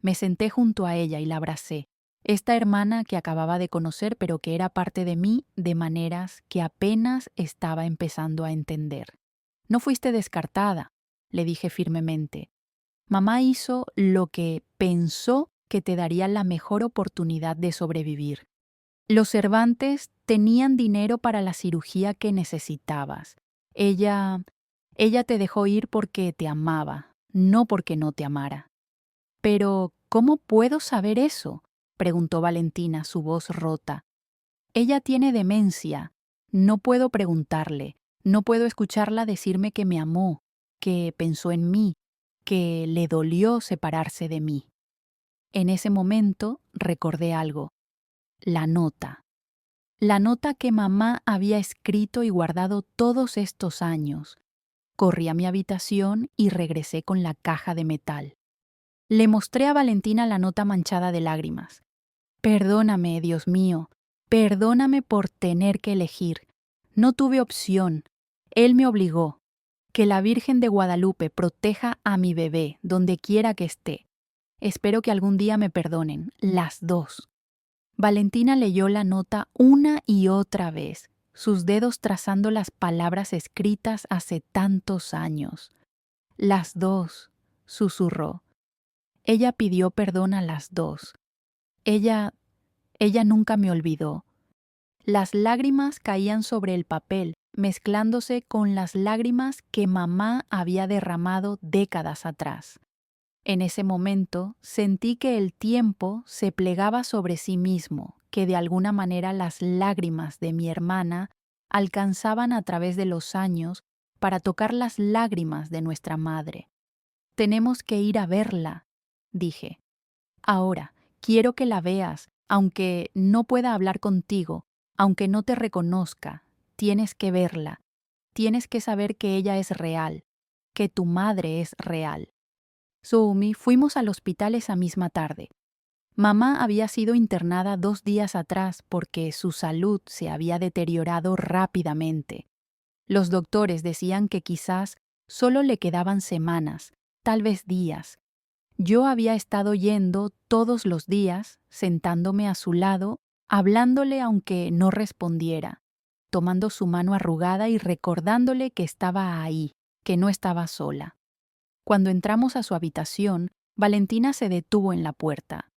Me senté junto a ella y la abracé, esta hermana que acababa de conocer pero que era parte de mí de maneras que apenas estaba empezando a entender. No fuiste descartada, le dije firmemente. Mamá hizo lo que pensó que te daría la mejor oportunidad de sobrevivir. Los Cervantes tenían dinero para la cirugía que necesitabas. Ella te dejó ir porque te amaba, no porque no te amara. Pero, ¿cómo puedo saber eso?, preguntó Valentina, su voz rota. Ella tiene demencia. No puedo preguntarle, no puedo escucharla decirme que me amó, que pensó en mí, que le dolió separarse de mí. En ese momento recordé algo, la nota. La nota que mamá había escrito y guardado todos estos años. Corrí a mi habitación y regresé con la caja de metal. Le mostré a Valentina la nota manchada de lágrimas. Perdóname, Dios mío, perdóname por tener que elegir. No tuve opción. Él me obligó. Que la Virgen de Guadalupe proteja a mi bebé donde quiera que esté. Espero que algún día me perdonen, las dos. Valentina leyó la nota una y otra vez, sus dedos trazando las palabras escritas hace tantos años. Las dos, susurró. Ella pidió perdón a las dos. Ella nunca me olvidó. Las lágrimas caían sobre el papel, mezclándose con las lágrimas que mamá había derramado décadas atrás. En ese momento sentí que el tiempo se plegaba sobre sí mismo, que de alguna manera las lágrimas de mi hermana alcanzaban a través de los años para tocar las lágrimas de nuestra madre. Tenemos que ir a verla, dije. Ahora, quiero que la veas, aunque no pueda hablar contigo, aunque no te reconozca, tienes que verla. Tienes que saber que ella es real, que tu madre es real. Suomi, fuimos al hospital esa misma tarde. Mamá había sido internada 2 días atrás porque su salud se había deteriorado rápidamente. Los doctores decían que quizás solo le quedaban semanas, tal vez días. Yo había estado yendo todos los días, sentándome a su lado, hablándole aunque no respondiera, tomando su mano arrugada y recordándole que estaba ahí, que no estaba sola. Cuando entramos a su habitación, Valentina se detuvo en la puerta.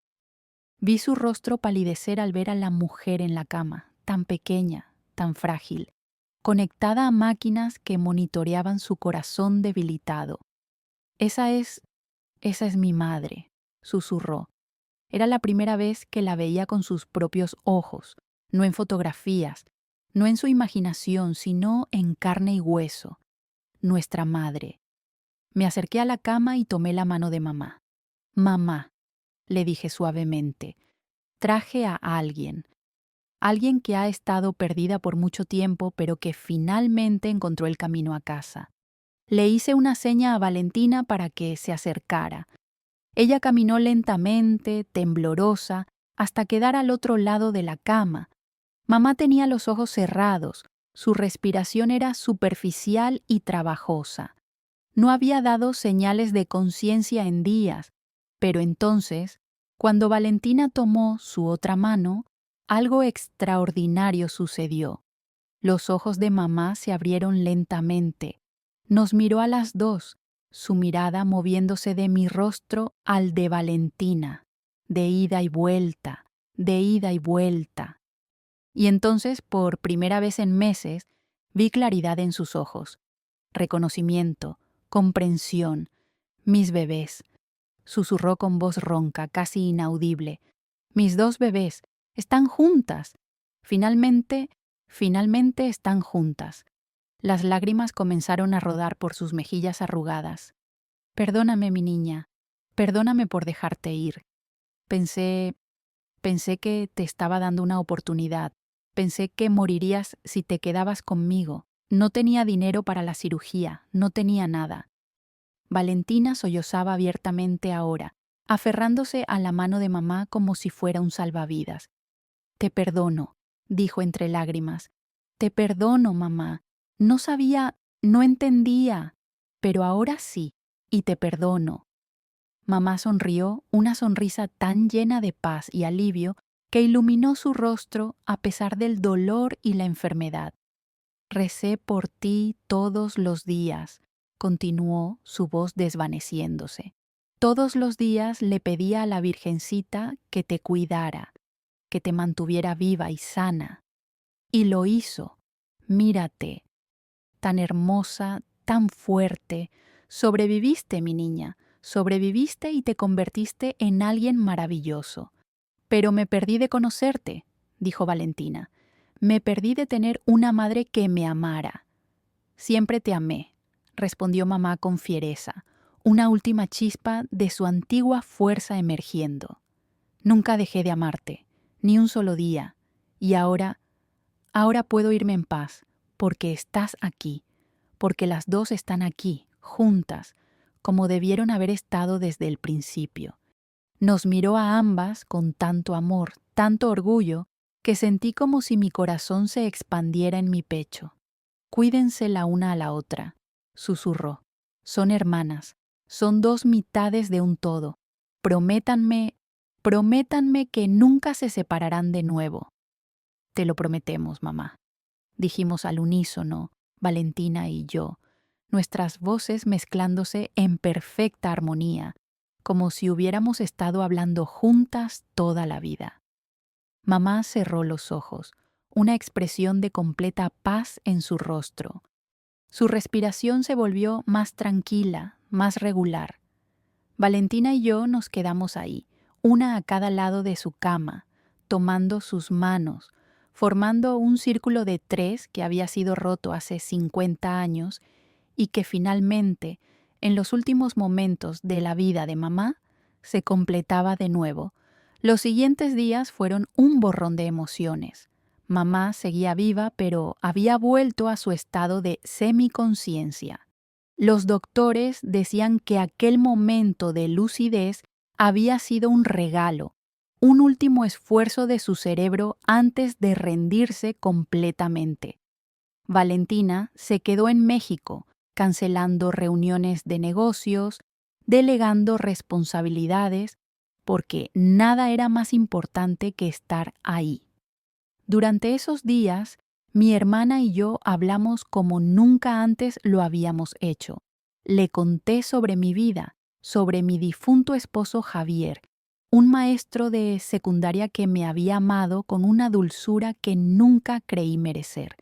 Vi su rostro palidecer al ver a la mujer en la cama, tan pequeña, tan frágil, conectada a máquinas que monitoreaban su corazón debilitado. Esa es mi madre, susurró. Era la primera vez que la veía con sus propios ojos, no en fotografías, no en su imaginación, sino en carne y hueso. Nuestra madre. Me acerqué a la cama y tomé la mano de mamá. Mamá, le dije suavemente, traje a alguien que ha estado perdida por mucho tiempo, pero que finalmente encontró el camino a casa. Le hice una seña a Valentina para que se acercara. Ella caminó lentamente, temblorosa, hasta quedar al otro lado de la cama. Mamá tenía los ojos cerrados, su respiración era superficial y trabajosa. No había dado señales de conciencia en días, pero entonces, cuando Valentina tomó su otra mano, algo extraordinario sucedió. Los ojos de mamá se abrieron lentamente. Nos miró a las dos, su mirada moviéndose de mi rostro al de Valentina, de ida y vuelta, de ida y vuelta. Y entonces, por primera vez en meses, vi claridad en sus ojos, reconocimiento, comprensión. Mis bebés, susurró con voz ronca, casi inaudible. Mis 2 bebés están juntas. Finalmente están juntas. Las lágrimas comenzaron a rodar por sus mejillas arrugadas. Perdóname, mi niña. Perdóname por dejarte ir. Pensé que te estaba dando una oportunidad, Pensé que morirías si te quedabas conmigo. No tenía dinero para la cirugía, no tenía nada. Valentina sollozaba abiertamente ahora, aferrándose a la mano de mamá como si fuera un salvavidas. Te perdono, dijo entre lágrimas. Te perdono, mamá. No sabía, no entendía, pero ahora sí, y te perdono. Mamá sonrió, una sonrisa tan llena de paz y alivio que iluminó su rostro a pesar del dolor y la enfermedad. Recé por ti todos los días, continuó su voz desvaneciéndose. Todos los días le pedía a la Virgencita que te cuidara, que te mantuviera viva y sana. Y lo hizo. Mírate, tan hermosa, tan fuerte. Sobreviviste, mi niña, sobreviviste y te convertiste en alguien maravilloso. Pero me perdí de conocerte, dijo Valentina. Me perdí de tener una madre que me amara. Siempre te amé, respondió mamá con fiereza, una última chispa de su antigua fuerza emergiendo. Nunca dejé de amarte, ni un solo día, y ahora puedo irme en paz, porque estás aquí, porque las dos están aquí, juntas, como debieron haber estado desde el principio. Nos miró a ambas con tanto amor, tanto orgullo, que sentí como si mi corazón se expandiera en mi pecho. Cuídense la una a la otra, susurró. Son hermanas, son dos mitades de un todo. Prométanme que nunca se separarán de nuevo. Te lo prometemos, mamá, dijimos al unísono, Valentina y yo, nuestras voces mezclándose en perfecta armonía, como si hubiéramos estado hablando juntas toda la vida. Mamá cerró los ojos, una expresión de completa paz en su rostro. Su respiración se volvió más tranquila, más regular. Valentina y yo nos quedamos ahí, una a cada lado de su cama, tomando sus manos, formando un círculo de 3 que había sido roto hace 50 años y que finalmente, en los últimos momentos de la vida de mamá, se completaba de nuevo. Los siguientes días fueron un borrón de emociones. Mamá seguía viva, pero había vuelto a su estado de semiconciencia. Los doctores decían que aquel momento de lucidez había sido un regalo, un último esfuerzo de su cerebro antes de rendirse completamente. Valentina se quedó en México, cancelando reuniones de negocios, delegando responsabilidades, porque nada era más importante que estar ahí. Durante esos días, mi hermana y yo hablamos como nunca antes lo habíamos hecho. Le conté sobre mi vida, sobre mi difunto esposo Javier, un maestro de secundaria que me había amado con una dulzura que nunca creí merecer.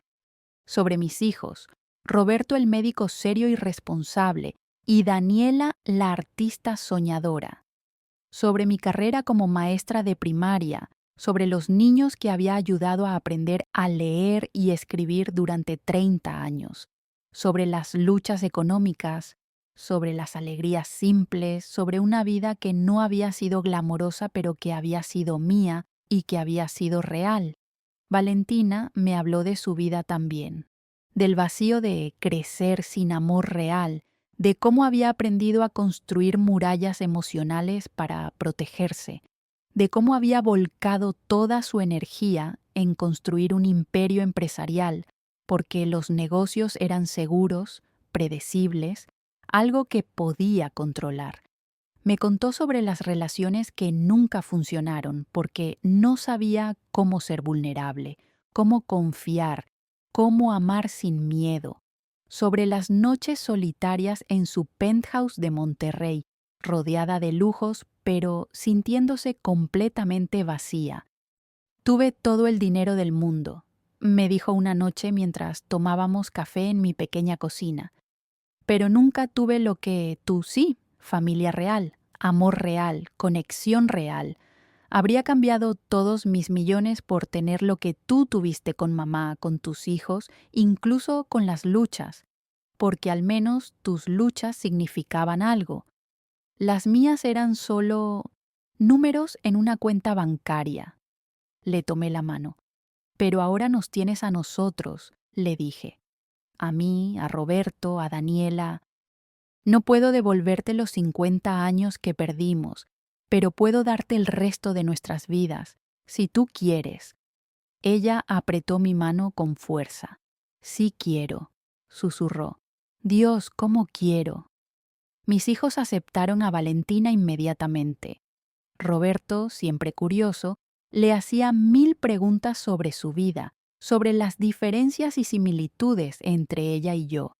Sobre mis hijos, Roberto el médico serio y responsable, y Daniela la artista soñadora. Sobre mi carrera como maestra de primaria, sobre los niños que había ayudado a aprender a leer y escribir durante 30 años, sobre las luchas económicas, sobre las alegrías simples, sobre una vida que no había sido glamorosa pero que había sido mía y que había sido real. Valentina me habló de su vida también, del vacío de crecer sin amor real, de cómo había aprendido a construir murallas emocionales para protegerse, de cómo había volcado toda su energía en construir un imperio empresarial, porque los negocios eran seguros, predecibles, algo que podía controlar. Me contó sobre las relaciones que nunca funcionaron porque no sabía cómo ser vulnerable, cómo confiar, cómo amar sin miedo, sobre las noches solitarias en su penthouse de Monterrey, rodeada de lujos, pero sintiéndose completamente vacía. Tuve todo el dinero del mundo, me dijo una noche mientras tomábamos café en mi pequeña cocina, pero nunca tuve lo que tú sí, familia real, amor real, conexión real. Habría cambiado todos mis millones por tener lo que tú tuviste con mamá, con tus hijos, incluso con las luchas, porque al menos tus luchas significaban algo. Las mías eran solo números en una cuenta bancaria. Le tomé la mano. Pero ahora nos tienes a nosotros, le dije. A mí, a Roberto, a Daniela. No puedo devolverte los 50 años que perdimos, pero puedo darte el resto de nuestras vidas, si tú quieres. Ella apretó mi mano con fuerza. Sí quiero, susurró. Dios, cómo quiero. Mis hijos aceptaron a Valentina inmediatamente. Roberto, siempre curioso, le hacía 1000 preguntas sobre su vida, sobre las diferencias y similitudes entre ella y yo.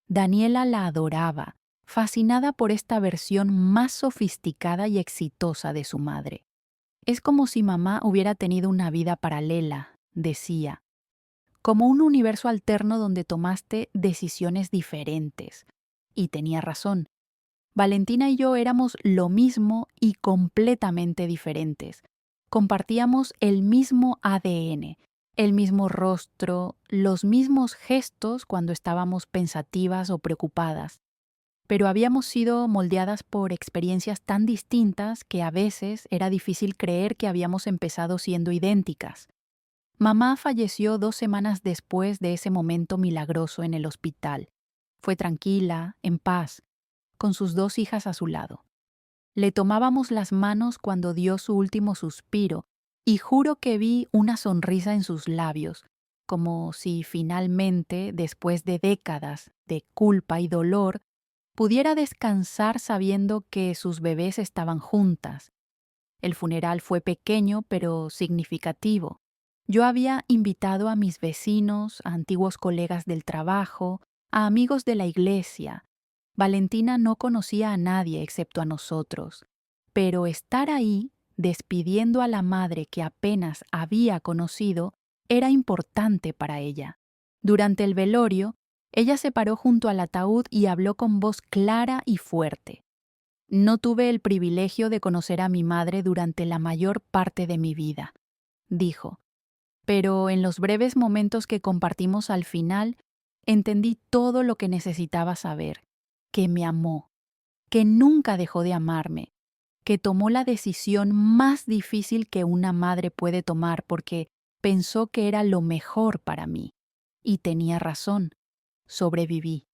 Daniela la adoraba, fascinada por esta versión más sofisticada y exitosa de su madre. Es como si mamá hubiera tenido una vida paralela, decía, como un universo alterno donde tomaste decisiones diferentes. Y tenía razón. Valentina y yo éramos lo mismo y completamente diferentes. Compartíamos el mismo ADN, el mismo rostro, los mismos gestos cuando estábamos pensativas o preocupadas. Pero habíamos sido moldeadas por experiencias tan distintas que a veces era difícil creer que habíamos empezado siendo idénticas. Mamá falleció 2 semanas después de ese momento milagroso en el hospital. Fue tranquila, en paz, con sus 2 hijas a su lado. Le tomábamos las manos cuando dio su último suspiro y juro que vi una sonrisa en sus labios, como si finalmente, después de décadas de culpa y dolor, pudiera descansar sabiendo que sus bebés estaban juntas. El funeral fue pequeño pero significativo. Yo había invitado a mis vecinos, a antiguos colegas del trabajo, a amigos de la iglesia. Valentina no conocía a nadie excepto a nosotros, pero estar ahí, despidiendo a la madre que apenas había conocido, era importante para ella. Durante el velorio, ella se paró junto al ataúd y habló con voz clara y fuerte. No tuve el privilegio de conocer a mi madre durante la mayor parte de mi vida, dijo, pero en los breves momentos que compartimos al final, entendí todo lo que necesitaba saber, que me amó, que nunca dejó de amarme, que tomó la decisión más difícil que una madre puede tomar porque pensó que era lo mejor para mí. Y tenía razón. Sobreviví.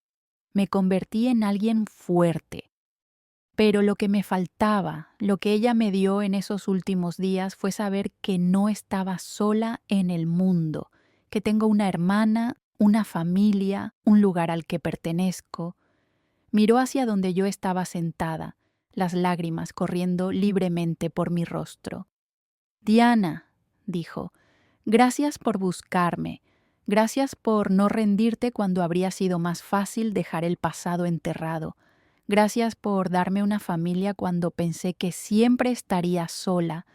Me convertí en alguien fuerte. Pero lo que me faltaba, lo que ella me dio en esos últimos días fue saber que no estaba sola en el mundo, que tengo una hermana, una familia, un lugar al que pertenezco. Miró hacia donde yo estaba sentada, las lágrimas corriendo libremente por mi rostro. Diana, dijo, gracias por buscarme. Gracias por no rendirte cuando habría sido más fácil dejar el pasado enterrado. Gracias por darme una familia cuando pensé que siempre estaría sola.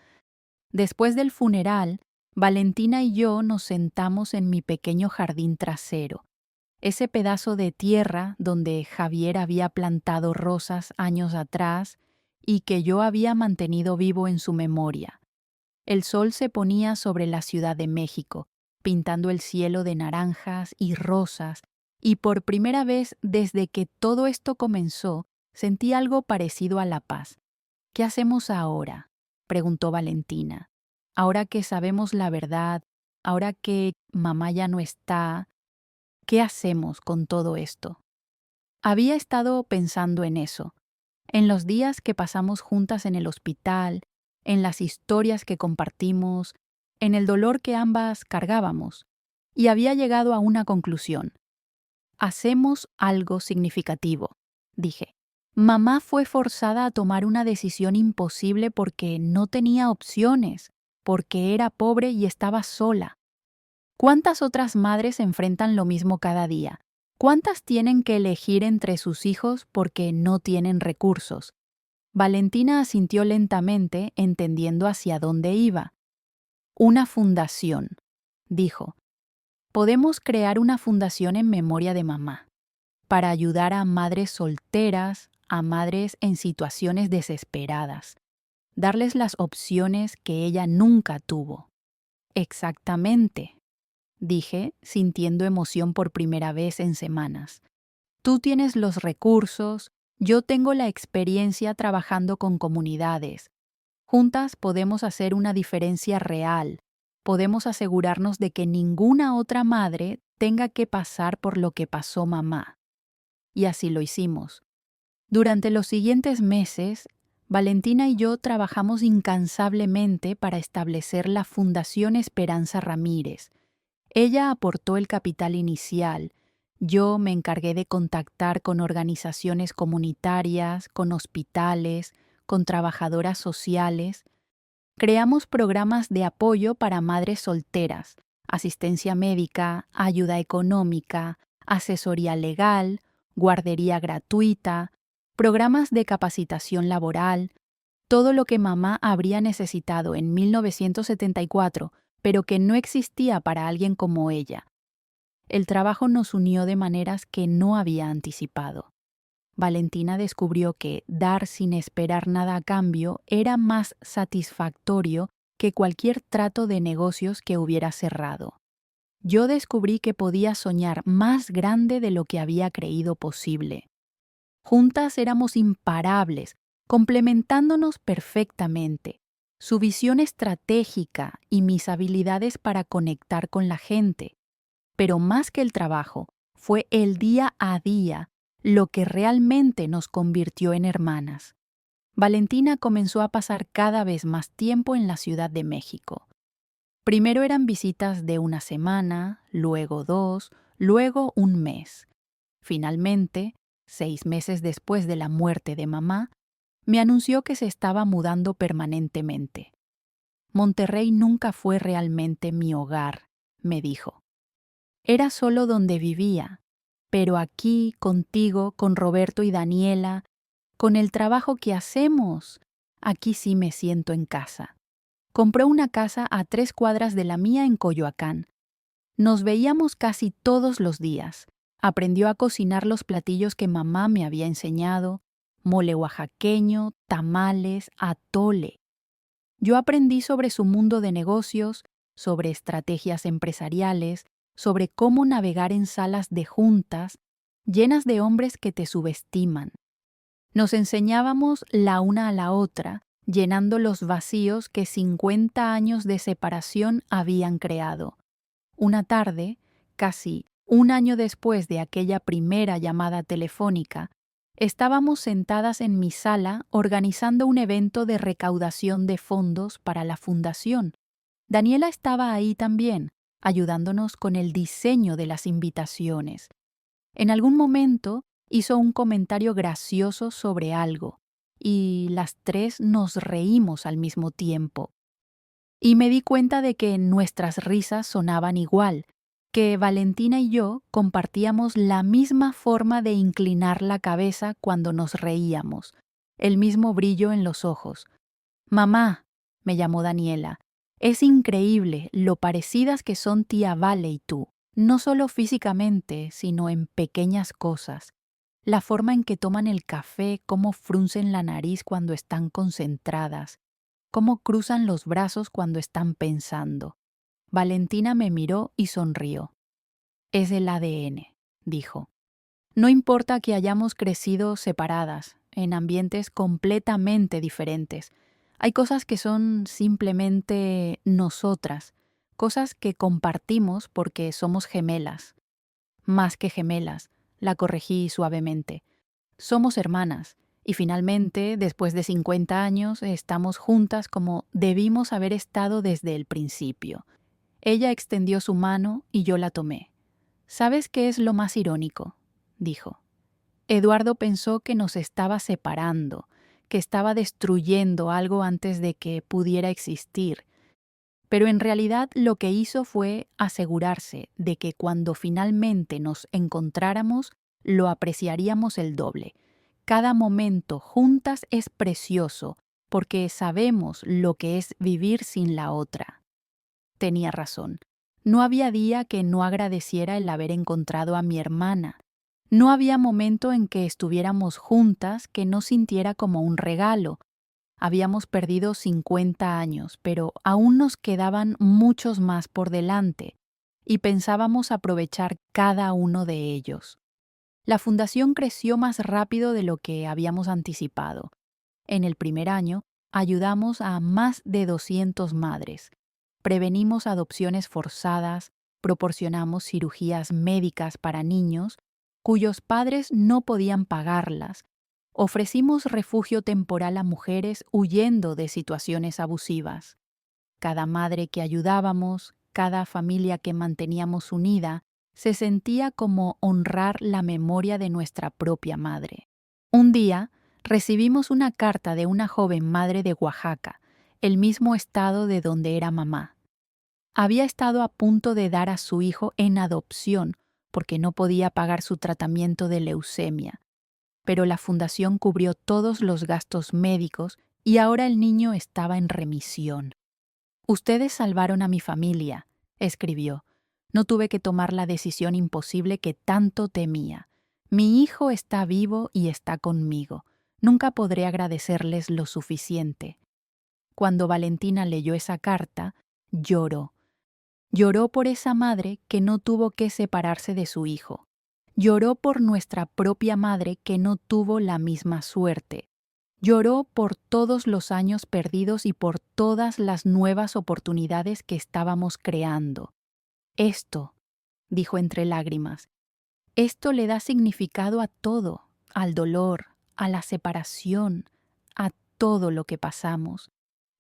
Después del funeral, Valentina y yo nos sentamos en mi pequeño jardín trasero, ese pedazo de tierra donde Javier había plantado rosas años atrás y que yo había mantenido vivo en su memoria. El sol se ponía sobre la Ciudad de México, pintando el cielo de naranjas y rosas, y por primera vez desde que todo esto comenzó, sentí algo parecido a la paz. ¿Qué hacemos ahora?, preguntó Valentina. Ahora que sabemos la verdad, ahora que mamá ya no está, ¿qué hacemos con todo esto? Había estado pensando en eso, en los días que pasamos juntas en el hospital, en las historias que compartimos, en el dolor que ambas cargábamos, y había llegado a una conclusión. Hacemos algo significativo, dije. Mamá fue forzada a tomar una decisión imposible porque no tenía opciones, porque era pobre y estaba sola. ¿Cuántas otras madres enfrentan lo mismo cada día? ¿Cuántas tienen que elegir entre sus hijos porque no tienen recursos? Valentina asintió lentamente, entendiendo hacia dónde iba. Una fundación, dijo. Podemos crear una fundación en memoria de mamá, para ayudar a madres solteras, a madres en situaciones desesperadas, darles las opciones que ella nunca tuvo. Exactamente, dije, sintiendo emoción por primera vez en semanas. Tú tienes los recursos, yo tengo la experiencia trabajando con comunidades. Juntas podemos hacer una diferencia real. podemos asegurarnos de que ninguna otra madre tenga que pasar por lo que pasó mamá. Y así lo hicimos. Durante los siguientes meses, Valentina y yo trabajamos incansablemente para establecer la Fundación Esperanza Ramírez. Ella aportó el capital inicial. Yo me encargué de contactar con organizaciones comunitarias, con hospitales, con trabajadoras sociales. Creamos programas de apoyo para madres solteras, asistencia médica, ayuda económica, asesoría legal, guardería gratuita, programas de capacitación laboral, todo lo que mamá habría necesitado en 1974, pero que no existía para alguien como ella. El trabajo nos unió de maneras que no había anticipado. Valentina descubrió que dar sin esperar nada a cambio era más satisfactorio que cualquier trato de negocios que hubiera cerrado. Yo descubrí que podía soñar más grande de lo que había creído posible. Juntas éramos imparables, complementándonos perfectamente. Su visión estratégica y mis habilidades para conectar con la gente. Pero más que el trabajo, fue el día a día lo que realmente nos convirtió en hermanas. Valentina comenzó a pasar cada vez más tiempo en la Ciudad de México. Primero eran visitas de una semana, luego 2, luego un mes. Finalmente, 6 meses después de la muerte de mamá, me anunció que se estaba mudando permanentemente. Monterrey nunca fue realmente mi hogar, me dijo. Era solo donde vivía, pero aquí, contigo, con Roberto y Daniela, con el trabajo que hacemos, aquí sí me siento en casa. Compró una casa a 3 cuadras de la mía en Coyoacán. Nos veíamos casi todos los días. Aprendió a cocinar los platillos que mamá me había enseñado, mole oaxaqueño, tamales, atole. Yo aprendí sobre su mundo de negocios, sobre estrategias empresariales, sobre cómo navegar en salas de juntas llenas de hombres que te subestiman. Nos enseñábamos la una a la otra, llenando los vacíos que 50 años de separación habían creado. Una tarde, casi un año después de aquella primera llamada telefónica, estábamos sentadas en mi sala organizando un evento de recaudación de fondos para la fundación. Daniela estaba ahí también, ayudándonos con el diseño de las invitaciones. En algún momento hizo un comentario gracioso sobre algo, y las 3 nos reímos al mismo tiempo. Y me di cuenta de que nuestras risas sonaban igual, que Valentina y yo compartíamos la misma forma de inclinar la cabeza cuando nos reíamos, el mismo brillo en los ojos. «Mamá», me llamó Daniela, «es increíble lo parecidas que son tía Vale y tú, no solo físicamente, sino en pequeñas cosas. La forma en que toman el café, cómo fruncen la nariz cuando están concentradas, cómo cruzan los brazos cuando están pensando». Valentina me miró y sonrió. «Es el ADN», dijo. «No importa que hayamos crecido separadas, en ambientes completamente diferentes. Hay cosas que son simplemente nosotras, cosas que compartimos porque somos gemelas». «Más que gemelas», la corregí suavemente. «Somos hermanas, y finalmente, después de 50 años, estamos juntas como debimos haber estado desde el principio». Ella extendió su mano y yo la tomé. «¿Sabes qué es lo más irónico?», dijo. «Eduardo pensó que nos estaba separando, que estaba destruyendo algo antes de que pudiera existir. Pero en realidad lo que hizo fue asegurarse de que cuando finalmente nos encontráramos, lo apreciaríamos el doble. Cada momento juntas es precioso porque sabemos lo que es vivir sin la otra». Tenía razón. No había día que no agradeciera el haber encontrado a mi hermana. No había momento en que estuviéramos juntas que no sintiera como un regalo. Habíamos perdido 50 años, pero aún nos quedaban muchos más por delante, y pensábamos aprovechar cada uno de ellos. La fundación creció más rápido de lo que habíamos anticipado. En el primer año, ayudamos a más de 200 madres. Prevenimos adopciones forzadas, proporcionamos cirugías médicas para niños cuyos padres no podían pagarlas. Ofrecimos refugio temporal a mujeres huyendo de situaciones abusivas. Cada madre que ayudábamos, cada familia que manteníamos unida, se sentía como honrar la memoria de nuestra propia madre. Un día, recibimos una carta de una joven madre de Oaxaca, el mismo estado de donde era mamá. Había estado a punto de dar a su hijo en adopción porque no podía pagar su tratamiento de leucemia, pero la fundación cubrió todos los gastos médicos y ahora el niño estaba en remisión. Ustedes salvaron a mi familia, escribió. No tuve que tomar la decisión imposible que tanto temía. Mi hijo está vivo y está conmigo. Nunca podré agradecerles lo suficiente. Cuando Valentina leyó esa carta, lloró. Lloró por esa madre que no tuvo que separarse de su hijo. Lloró por nuestra propia madre que no tuvo la misma suerte. Lloró por todos los años perdidos y por todas las nuevas oportunidades que estábamos creando. Esto, dijo entre lágrimas, esto le da significado a todo, al dolor, a la separación, a todo lo que pasamos,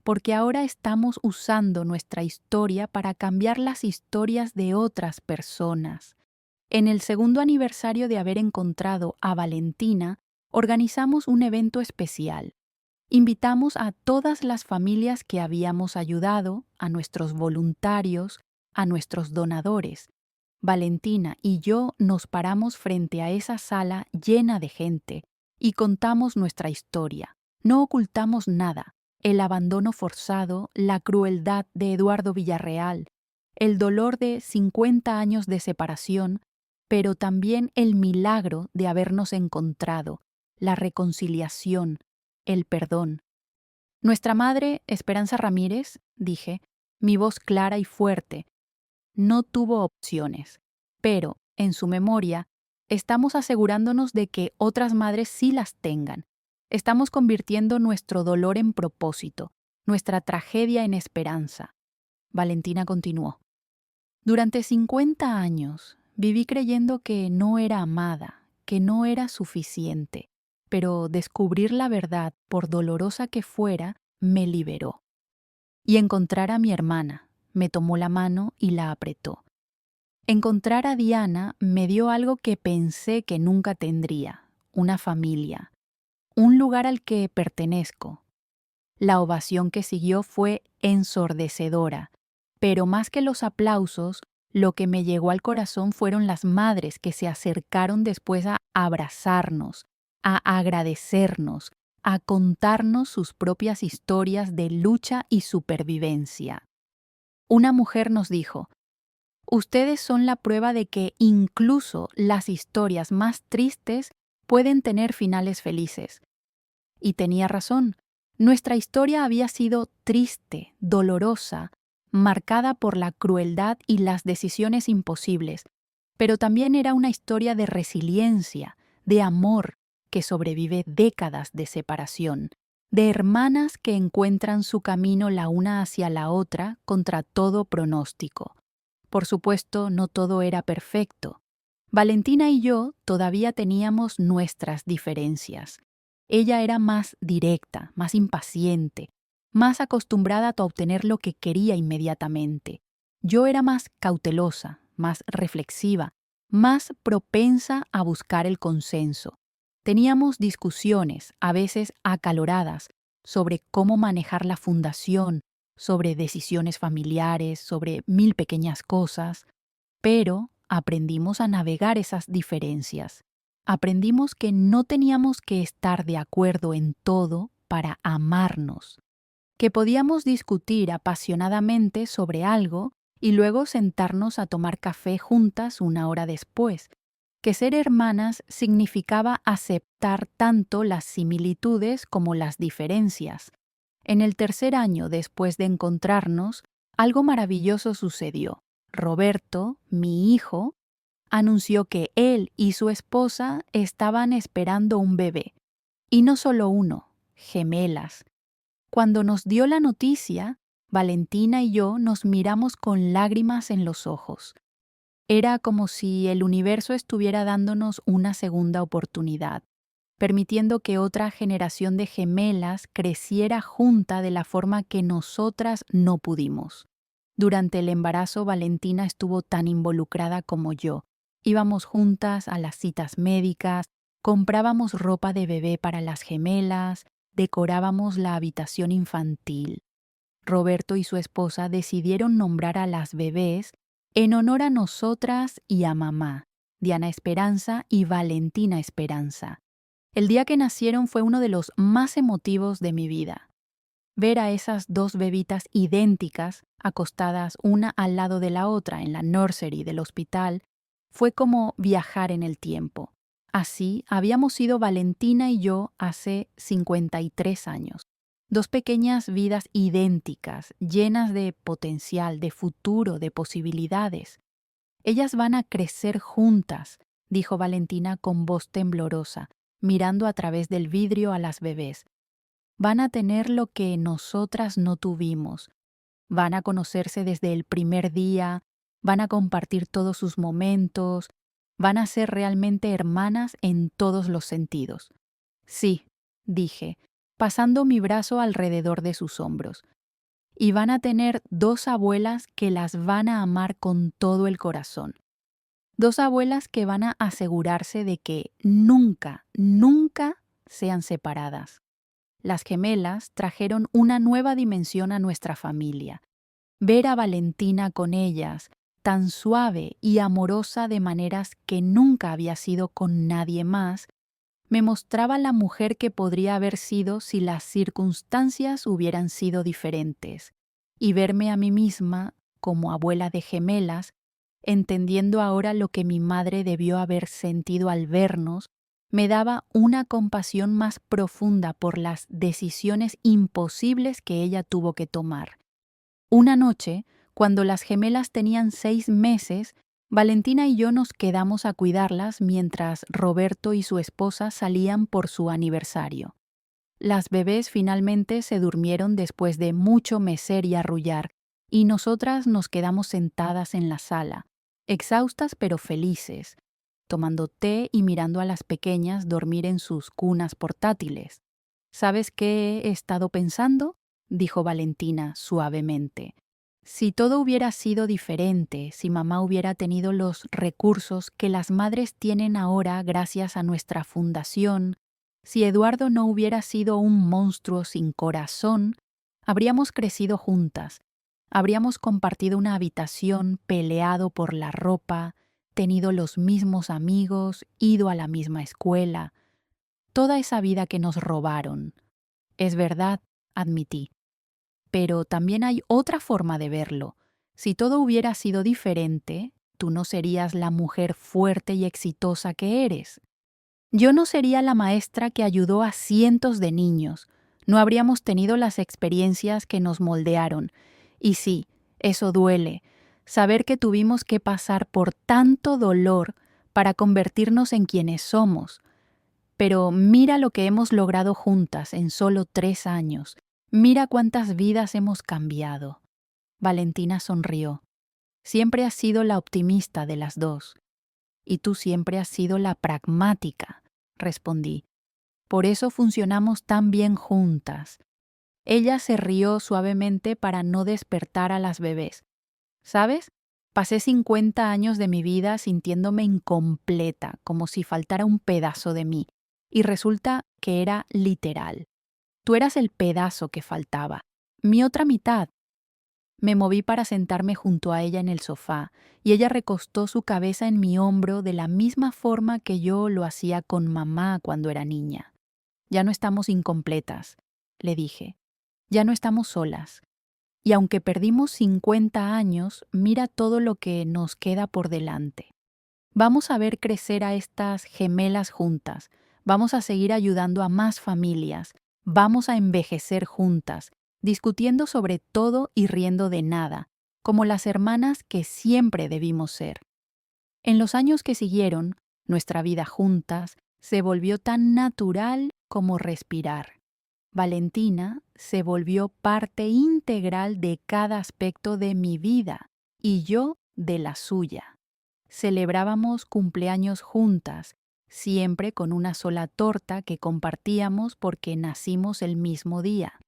porque ahora estamos usando nuestra historia para cambiar las historias de otras personas. En el segundo aniversario de haber encontrado a Valentina, organizamos un evento especial. Invitamos a todas las familias que habíamos ayudado, a nuestros voluntarios, a nuestros donadores. Valentina y yo nos paramos frente a esa sala llena de gente y contamos nuestra historia. No ocultamos nada. El abandono forzado, la crueldad de Eduardo Villarreal, el dolor de 50 años de separación, pero también el milagro de habernos encontrado, la reconciliación, el perdón. Nuestra madre, Esperanza Ramírez, dije, mi voz clara y fuerte, no tuvo opciones, pero, en su memoria, estamos asegurándonos de que otras madres sí las tengan. Estamos convirtiendo nuestro dolor en propósito, nuestra tragedia en esperanza. Valentina continuó. Durante 50 años viví creyendo que no era amada, que no era suficiente, pero descubrir la verdad, por dolorosa que fuera, me liberó. Y encontrar a mi hermana, me tomó la mano y la apretó. Encontrar a Diana me dio algo que pensé que nunca tendría, una familia, un lugar al que pertenezco. La ovación que siguió fue ensordecedora, pero más que los aplausos, lo que me llegó al corazón fueron las madres que se acercaron después a abrazarnos, a agradecernos, a contarnos sus propias historias de lucha y supervivencia. Una mujer nos dijo, ustedes son la prueba de que incluso las historias más tristes pueden tener finales felices. Y tenía razón. Nuestra historia había sido triste, dolorosa, marcada por la crueldad y las decisiones imposibles, pero también era una historia de resiliencia, de amor, que sobrevive décadas de separación, de hermanas que encuentran su camino la una hacia la otra contra todo pronóstico. Por supuesto, no todo era perfecto. Valentina y yo todavía teníamos nuestras diferencias. Ella era más directa, más impaciente, más acostumbrada a obtener lo que quería inmediatamente. Yo era más cautelosa, más reflexiva, más propensa a buscar el consenso. Teníamos discusiones, a veces acaloradas, sobre cómo manejar la fundación, sobre decisiones familiares, sobre 1000 pequeñas cosas, pero aprendimos a navegar esas diferencias. Aprendimos que no teníamos que estar de acuerdo en todo para amarnos, que podíamos discutir apasionadamente sobre algo y luego sentarnos a tomar café juntas una hora después, que ser hermanas significaba aceptar tanto las similitudes como las diferencias. En el tercer año después de encontrarnos, algo maravilloso sucedió. Roberto, mi hijo, anunció que él y su esposa estaban esperando un bebé. Y no solo uno, gemelas. Cuando nos dio la noticia, Valentina y yo nos miramos con lágrimas en los ojos. Era como si el universo estuviera dándonos una segunda oportunidad, permitiendo que otra generación de gemelas creciera junta de la forma que nosotras no pudimos. Durante el embarazo, Valentina estuvo tan involucrada como yo. Íbamos juntas a las citas médicas, comprábamos ropa de bebé para las gemelas, decorábamos la habitación infantil. Roberto y su esposa decidieron nombrar a las bebés en honor a nosotras y a mamá, Diana Esperanza y Valentina Esperanza. El día que nacieron fue uno de los más emotivos de mi vida. Ver a esas dos bebitas idénticas, acostadas una al lado de la otra en la nursery del hospital, fue como viajar en el tiempo. Así habíamos sido Valentina y yo hace 53 años. Dos pequeñas vidas idénticas, llenas de potencial, de futuro, de posibilidades. Ellas van a crecer juntas, dijo Valentina con voz temblorosa, mirando a través del vidrio a las bebés. Van a tener lo que nosotras no tuvimos. Van a conocerse desde el primer día, van a compartir todos sus momentos, van a ser realmente hermanas en todos los sentidos. Sí, dije, pasando mi brazo alrededor de sus hombros. Y van a tener dos abuelas que las van a amar con todo el corazón. Dos abuelas que van a asegurarse de que nunca, nunca sean separadas. Las gemelas trajeron una nueva dimensión a nuestra familia. Ver a Valentina con ellas, tan suave y amorosa de maneras que nunca había sido con nadie más, me mostraba la mujer que podría haber sido si las circunstancias hubieran sido diferentes. Y verme a mí misma, como abuela de gemelas, entendiendo ahora lo que mi madre debió haber sentido al vernos, me daba una compasión más profunda por las decisiones imposibles que ella tuvo que tomar. Una noche, cuando las gemelas tenían 6 meses, Valentina y yo nos quedamos a cuidarlas mientras Roberto y su esposa salían por su aniversario. Las bebés finalmente se durmieron después de mucho mecer y arrullar, y nosotras nos quedamos sentadas en la sala, exhaustas pero felices, tomando té y mirando a las pequeñas dormir en sus cunas portátiles. ¿Sabes qué he estado pensando?, dijo Valentina suavemente. Si todo hubiera sido diferente, si mamá hubiera tenido los recursos que las madres tienen ahora gracias a nuestra fundación, si Eduardo no hubiera sido un monstruo sin corazón, habríamos crecido juntas, habríamos compartido una habitación, peleado por la ropa, tenido los mismos amigos, ido a la misma escuela, toda esa vida que nos robaron. Es verdad, admití. Pero también hay otra forma de verlo. Si todo hubiera sido diferente, tú no serías la mujer fuerte y exitosa que eres. Yo no sería la maestra que ayudó a cientos de niños. No habríamos tenido las experiencias que nos moldearon. Y sí, eso duele, saber que tuvimos que pasar por tanto dolor para convertirnos en quienes somos. Pero mira lo que hemos logrado juntas en solo 3 años. Mira cuántas vidas hemos cambiado. Valentina sonrió. Siempre has sido la optimista de las dos. Y tú siempre has sido la pragmática, respondí. Por eso funcionamos tan bien juntas. Ella se rió suavemente para no despertar a las bebés. ¿Sabes? Pasé 50 años de mi vida sintiéndome incompleta, como si faltara un pedazo de mí. Y resulta que era literal. Tú eras el pedazo que faltaba, mi otra mitad. Me moví para sentarme junto a ella en el sofá, y ella recostó su cabeza en mi hombro de la misma forma que yo lo hacía con mamá cuando era niña. Ya no estamos incompletas, le dije. Ya no estamos solas. Y aunque perdimos 50 años, mira todo lo que nos queda por delante. Vamos a ver crecer a estas gemelas juntas. Vamos a seguir ayudando a más familias. Vamos a envejecer juntas, discutiendo sobre todo y riendo de nada, como las hermanas que siempre debimos ser. En los años que siguieron, nuestra vida juntas se volvió tan natural como respirar. Valentina se volvió parte integral de cada aspecto de mi vida y yo de la suya. Celebrábamos cumpleaños juntas, siempre con una sola torta que compartíamos porque nacimos el mismo día.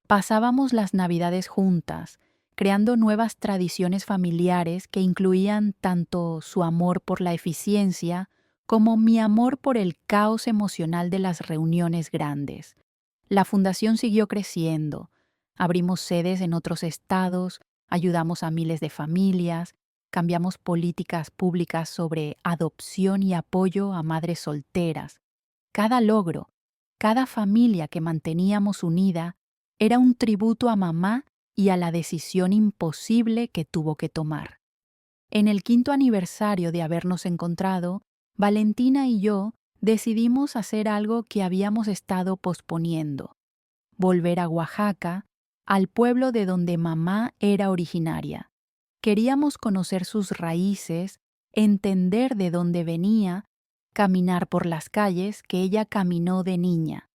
Pasábamos las Navidades juntas, creando nuevas tradiciones familiares que incluían tanto su amor por la eficiencia como mi amor por el caos emocional de las reuniones grandes. La fundación siguió creciendo. Abrimos sedes en otros estados, ayudamos a miles de familias, cambiamos políticas públicas sobre adopción y apoyo a madres solteras. Cada logro, cada familia que manteníamos unida, era un tributo a mamá y a la decisión imposible que tuvo que tomar. En el 5º aniversario de habernos encontrado, Valentina y yo decidimos hacer algo que habíamos estado posponiendo: volver a Oaxaca, al pueblo de donde mamá era originaria. Queríamos conocer sus raíces, entender de dónde venía, caminar por las calles que ella caminó de niña.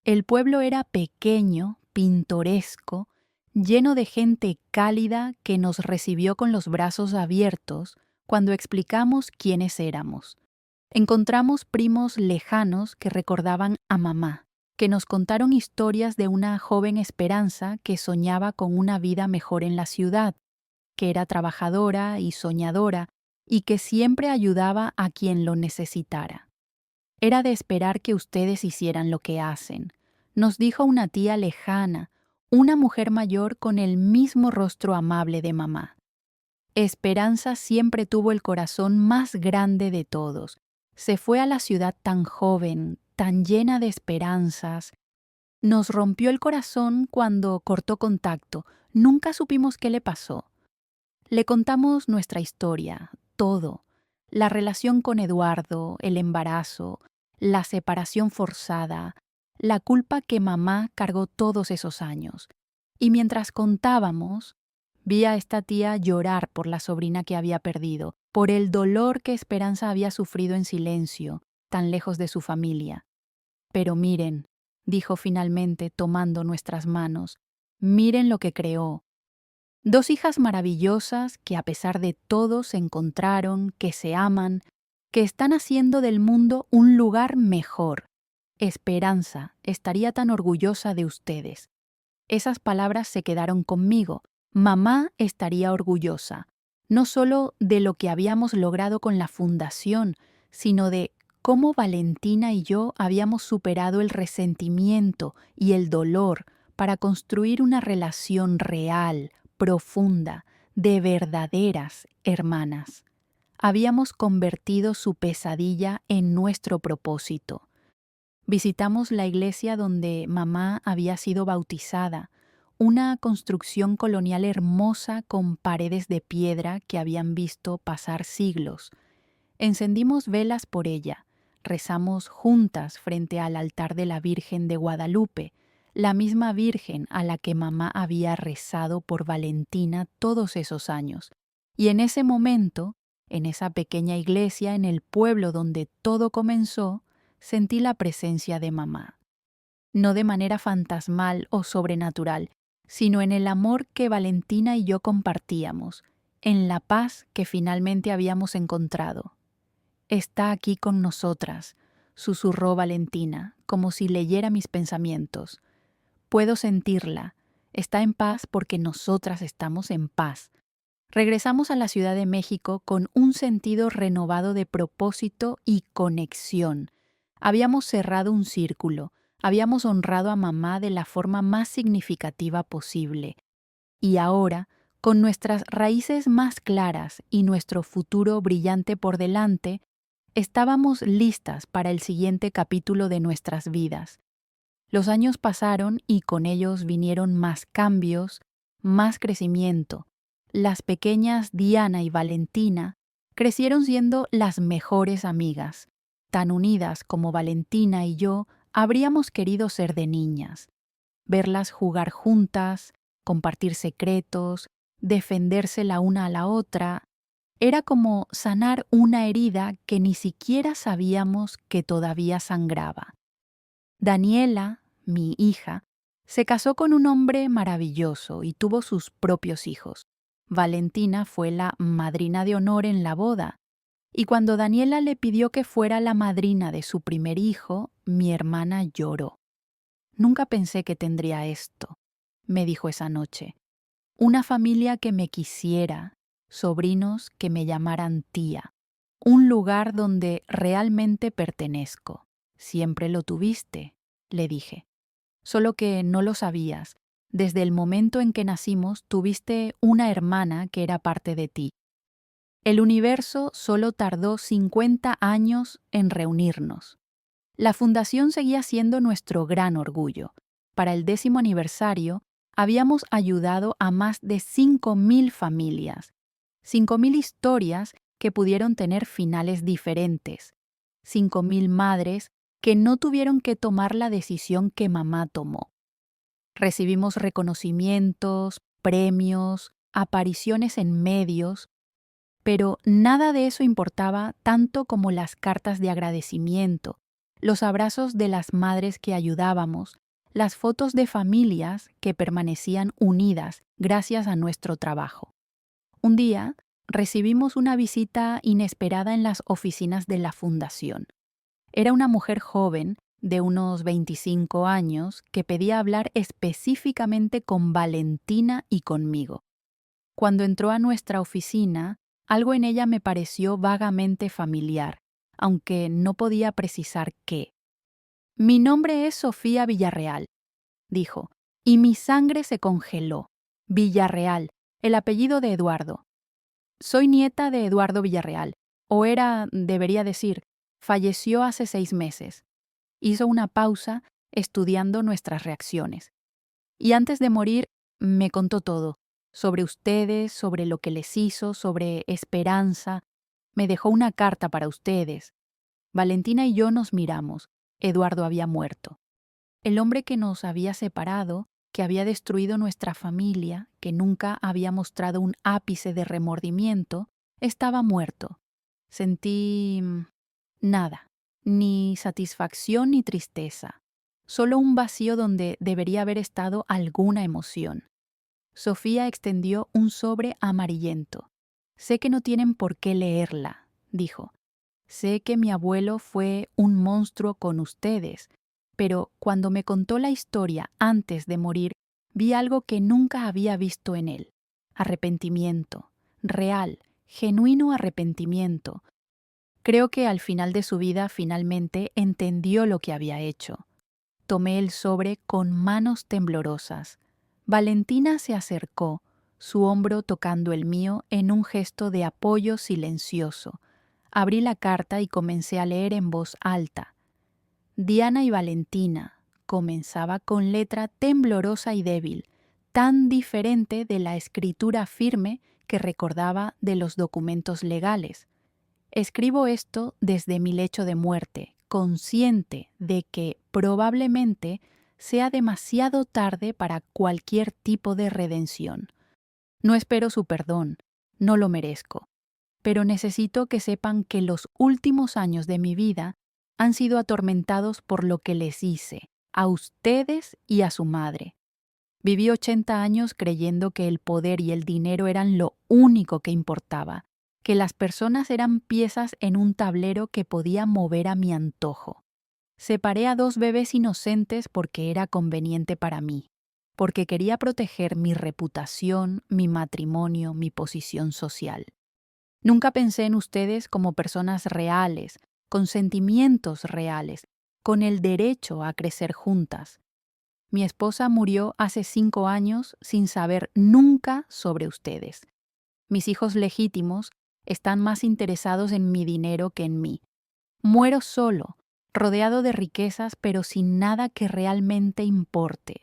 El pueblo era pequeño, pintoresco, lleno de gente cálida que nos recibió con los brazos abiertos cuando explicamos quiénes éramos. Encontramos primos lejanos que recordaban a mamá, que nos contaron historias de una joven esperanza que soñaba con una vida mejor en la ciudad, que era trabajadora y soñadora y que siempre ayudaba a quien lo necesitara. Era de esperar que ustedes hicieran lo que hacen, nos dijo una tía lejana, una mujer mayor con el mismo rostro amable de mamá. Esperanza siempre tuvo el corazón más grande de todos. Se fue a la ciudad tan joven, tan llena de esperanzas. Nos rompió el corazón cuando cortó contacto. Nunca supimos qué le pasó. Le contamos nuestra historia, todo. La relación con Eduardo, el embarazo, la separación forzada, la culpa que mamá cargó todos esos años. Y mientras contábamos, vi a esta tía llorar por la sobrina que había perdido, por el dolor que Esperanza había sufrido en silencio, tan lejos de su familia. Pero miren, dijo finalmente tomando nuestras manos, miren lo que creó. 2 hijas maravillosas que a pesar de todo se encontraron, que se aman, que están haciendo del mundo un lugar mejor. Esperanza estaría tan orgullosa de ustedes. Esas palabras se quedaron conmigo. Mamá estaría orgullosa, no solo de lo que habíamos logrado con la fundación, sino de cómo Valentina y yo habíamos superado el resentimiento y el dolor para construir una relación real, profunda, de verdaderas hermanas. Habíamos convertido su pesadilla en nuestro propósito. Visitamos la iglesia donde mamá había sido bautizada, una construcción colonial hermosa con paredes de piedra que habían visto pasar siglos. Encendimos velas por ella, rezamos juntas frente al altar de la Virgen de Guadalupe, la misma Virgen a la que mamá había rezado por Valentina todos esos años. Y en ese momento, en esa pequeña iglesia en el pueblo donde todo comenzó, sentí la presencia de mamá. No de manera fantasmal o sobrenatural, sino en el amor que Valentina y yo compartíamos, en la paz que finalmente habíamos encontrado. Está aquí con nosotras, susurró Valentina, como si leyera mis pensamientos. Puedo sentirla. Está en paz porque nosotras estamos en paz. Regresamos a la Ciudad de México con un sentido renovado de propósito y conexión. Habíamos cerrado un círculo, habíamos honrado a mamá de la forma más significativa posible. Y ahora, con nuestras raíces más claras y nuestro futuro brillante por delante, estábamos listas para el siguiente capítulo de nuestras vidas. Los años pasaron y con ellos vinieron más cambios, más crecimiento. Las pequeñas Diana y Valentina crecieron siendo las mejores amigas. Tan unidas como Valentina y yo habríamos querido ser de niñas. Verlas jugar juntas, compartir secretos, defenderse la una a la otra, era como sanar una herida que ni siquiera sabíamos que todavía sangraba. Daniela, mi hija, Se casó con un hombre maravilloso y tuvo sus propios hijos. Valentina fue la madrina de honor en la boda, y cuando Daniela le pidió que fuera la madrina de su primer hijo, mi hermana lloró. Nunca pensé que tendría esto, me dijo esa noche. Una familia que me quisiera, sobrinos que me llamaran tía, un lugar donde realmente pertenezco. Siempre lo tuviste, le dije. Solo que no lo sabías. Desde el momento en que nacimos tuviste una hermana que era parte de ti. El universo solo tardó 50 años en reunirnos. La fundación seguía siendo nuestro gran orgullo. Para el 10º aniversario, habíamos ayudado a más de 5.000 familias. 5.000 historias que pudieron tener finales diferentes. 5.000 madres que no tuvieron que tomar la decisión que mamá tomó. Recibimos reconocimientos, premios, apariciones en medios, pero nada de eso importaba tanto como las cartas de agradecimiento, los abrazos de las madres que ayudábamos, las fotos de familias que permanecían unidas gracias a nuestro trabajo. Un día, recibimos una visita inesperada en las oficinas de la fundación. Era una mujer joven, de unos 25 años, que pedía hablar específicamente con Valentina y conmigo. Cuando entró a nuestra oficina, algo en ella me pareció vagamente familiar, aunque no podía precisar qué. «Mi nombre es Sofía Villarreal», dijo, «y mi sangre se congeló. Villarreal, el apellido de Eduardo. Soy nieta de Eduardo Villarreal, debería decir, falleció hace 6 meses». Hizo una pausa estudiando nuestras reacciones. Y antes de morir, me contó todo. Sobre ustedes, sobre lo que les hizo, sobre esperanza. Me dejó una carta para ustedes. Valentina y yo nos miramos. Eduardo había muerto. El hombre que nos había separado, que había destruido nuestra familia, que nunca había mostrado un ápice de remordimiento, estaba muerto. Sentí nada, ni satisfacción ni tristeza. Solo un vacío donde debería haber estado alguna emoción. Sofía extendió un sobre amarillento. «Sé que no tienen por qué leerla», dijo. «Sé que mi abuelo fue un monstruo con ustedes, pero cuando me contó la historia antes de morir, vi algo que nunca había visto en él. Arrepentimiento. Real, genuino arrepentimiento. Creo que al final de su vida finalmente entendió lo que había hecho». Tomé el sobre con manos temblorosas. Valentina se acercó, su hombro tocando el mío en un gesto de apoyo silencioso. Abrí la carta y comencé a leer en voz alta. «Diana y Valentina», comenzaba con letra temblorosa y débil, tan diferente de la escritura firme que recordaba de los documentos legales. «Escribo esto desde mi lecho de muerte, consciente de que probablemente sea demasiado tarde para cualquier tipo de redención. No espero su perdón, no lo merezco, pero necesito que sepan que los últimos años de mi vida han sido atormentados por lo que les hice, a ustedes y a su madre. Viví 80 años creyendo que el poder y el dinero eran lo único que importaba, que las personas eran piezas en un tablero que podía mover a mi antojo. Separé a 2 bebés inocentes porque era conveniente para mí, porque quería proteger mi reputación, mi matrimonio, mi posición social. Nunca pensé en ustedes como personas reales, con sentimientos reales, con el derecho a crecer juntas. Mi esposa murió hace 5 años sin saber nunca sobre ustedes. Mis hijos legítimos están más interesados en mi dinero que en mí. Muero solo, rodeado de riquezas, pero sin nada que realmente importe.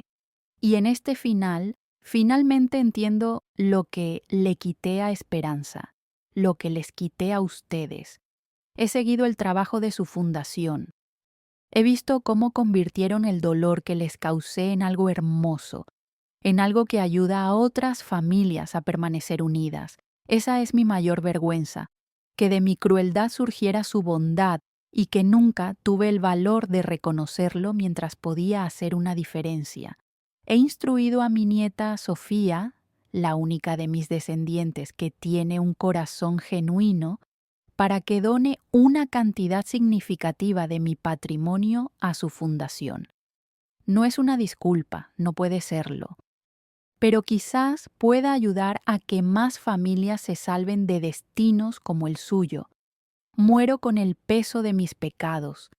Y en este final, finalmente entiendo lo que le quité a Esperanza, lo que les quité a ustedes. He seguido el trabajo de su fundación. He visto cómo convirtieron el dolor que les causé en algo hermoso, en algo que ayuda a otras familias a permanecer unidas. Esa es mi mayor vergüenza, que de mi crueldad surgiera su bondad y que nunca tuve el valor de reconocerlo mientras podía hacer una diferencia. He instruido a mi nieta Sofía, la única de mis descendientes que tiene un corazón genuino, para que done una cantidad significativa de mi patrimonio a su fundación. No es una disculpa, no puede serlo, pero quizás pueda ayudar a que más familias se salven de destinos como el suyo. Muero con el peso de mis pecados.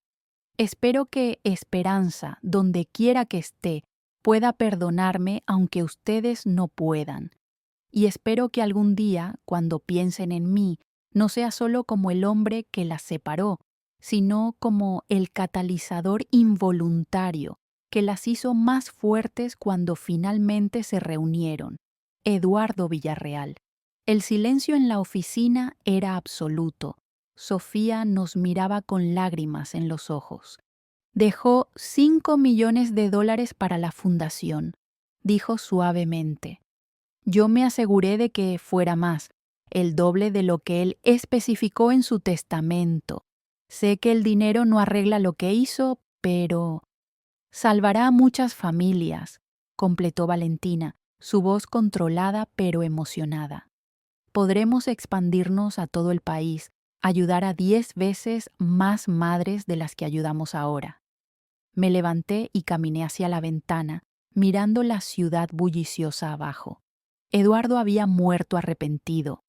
Espero que Esperanza, donde quiera que esté, pueda perdonarme aunque ustedes no puedan. Y espero que algún día, cuando piensen en mí, no sea solo como el hombre que las separó, sino como el catalizador involuntario que las hizo más fuertes cuando finalmente se reunieron. Eduardo Villarreal. El silencio en la oficina era absoluto. Sofía nos miraba con lágrimas en los ojos. Dejó $5 millones para la fundación, dijo suavemente. Yo me aseguré de que fuera más, el doble de lo que él especificó en su testamento. Sé que el dinero no arregla lo que hizo, pero salvará a muchas familias, completó Valentina, su voz controlada pero emocionada. Podremos expandirnos a todo el país, ayudar a 10 veces más madres de las que ayudamos ahora. Me levanté y caminé hacia la ventana, mirando la ciudad bulliciosa abajo. Eduardo había muerto arrepentido.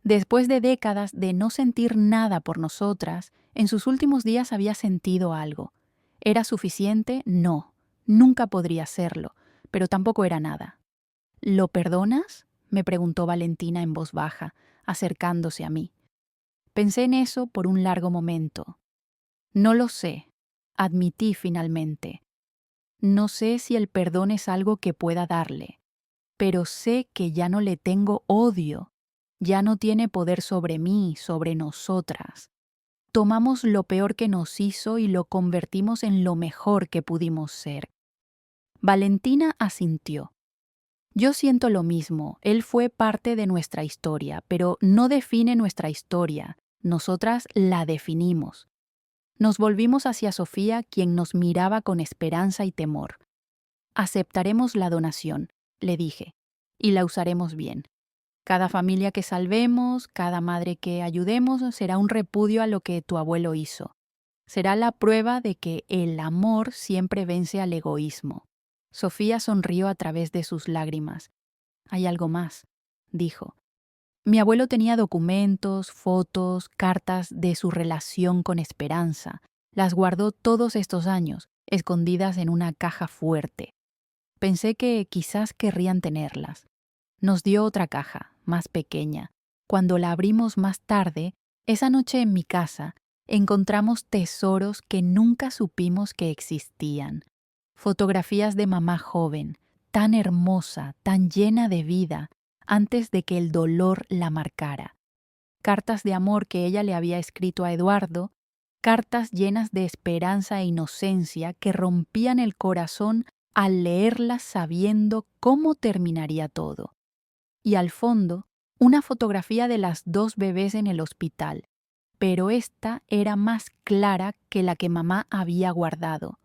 Después de décadas de no sentir nada por nosotras, en sus últimos días había sentido algo. ¿Era suficiente? No, nunca podría serlo, pero tampoco era nada. ¿Lo perdonas?, me preguntó Valentina en voz baja, acercándose a mí. Pensé en eso por un largo momento. No lo sé, admití finalmente. No sé si el perdón es algo que pueda darle, pero sé que ya no le tengo odio, ya no tiene poder sobre mí, sobre nosotras. Tomamos lo peor que nos hizo y lo convertimos en lo mejor que pudimos ser. Valentina asintió. Yo siento lo mismo, él fue parte de nuestra historia, pero no define nuestra historia, nosotras la definimos. Nos volvimos hacia Sofía, quien nos miraba con esperanza y temor. Aceptaremos la donación, le dije, y la usaremos bien. Cada familia que salvemos, cada madre que ayudemos, será un repudio a lo que tu abuelo hizo. Será la prueba de que el amor siempre vence al egoísmo. Sofía sonrió a través de sus lágrimas. Hay algo más, dijo. Mi abuelo tenía documentos, fotos, cartas de su relación con Esperanza. Las guardó todos estos años, escondidas en una caja fuerte. Pensé que quizás querrían tenerlas. Nos dio otra caja, más pequeña. Cuando la abrimos más tarde, esa noche en mi casa, encontramos tesoros que nunca supimos que existían. Fotografías de mamá joven, tan hermosa, tan llena de vida, antes de que el dolor la marcara. Cartas de amor que ella le había escrito a Eduardo, cartas llenas de esperanza e inocencia que rompían el corazón al leerlas sabiendo cómo terminaría todo. Y al fondo, una fotografía de las 2 bebés en el hospital, pero esta era más clara que la que mamá había guardado.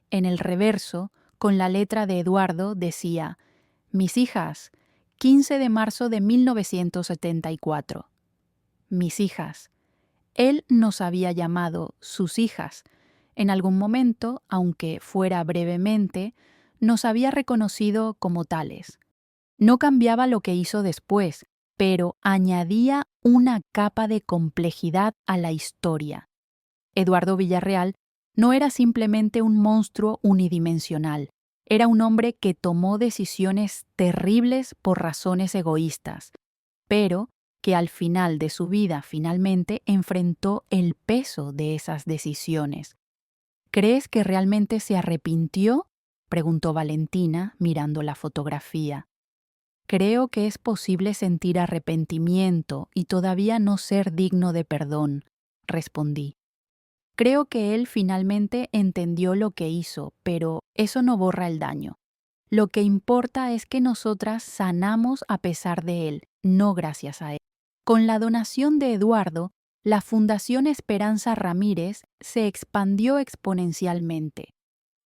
En el reverso, con la letra de Eduardo, decía: «Mis hijas, 15 de marzo de 1974. Mis hijas». Él nos había llamado sus hijas. En algún momento, aunque fuera brevemente, nos había reconocido como tales. No cambiaba lo que hizo después, pero añadía una capa de complejidad a la historia. Eduardo Villarreal no era simplemente un monstruo unidimensional, era un hombre que tomó decisiones terribles por razones egoístas, pero que al final de su vida finalmente enfrentó el peso de esas decisiones. ¿Crees que realmente se arrepintió?, preguntó Valentina mirando la fotografía. Creo que es posible sentir arrepentimiento y todavía no ser digno de perdón, respondí. Creo que él finalmente entendió lo que hizo, pero eso no borra el daño. Lo que importa es que nosotras sanamos a pesar de él, no gracias a él. Con la donación de Eduardo, la Fundación Esperanza Ramírez se expandió exponencialmente.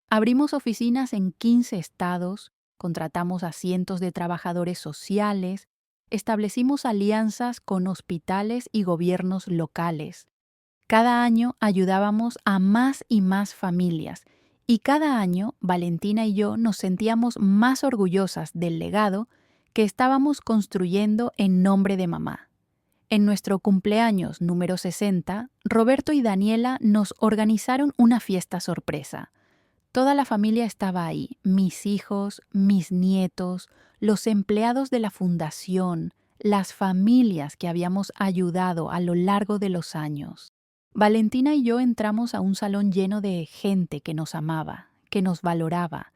Abrimos oficinas en 15 estados, contratamos a cientos de trabajadores sociales, establecimos alianzas con hospitales y gobiernos locales. Cada año ayudábamos a más y más familias, y cada año Valentina y yo nos sentíamos más orgullosas del legado que estábamos construyendo en nombre de mamá. En nuestro cumpleaños número 60, Roberto y Daniela nos organizaron una fiesta sorpresa. Toda la familia estaba ahí, mis hijos, mis nietos, los empleados de la fundación, las familias que habíamos ayudado a lo largo de los años. Valentina y yo entramos a un salón lleno de gente que nos amaba, que nos valoraba,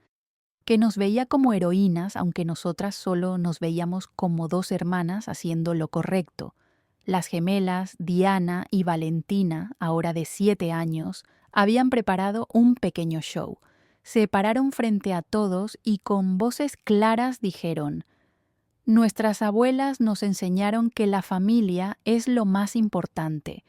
que nos veía como heroínas, aunque nosotras solo nos veíamos como dos hermanas haciendo lo correcto. Las gemelas, Diana y Valentina, ahora de 7 años, habían preparado un pequeño show. Se pararon frente a todos y con voces claras dijeron: «Nuestras abuelas nos enseñaron que la familia es lo más importante,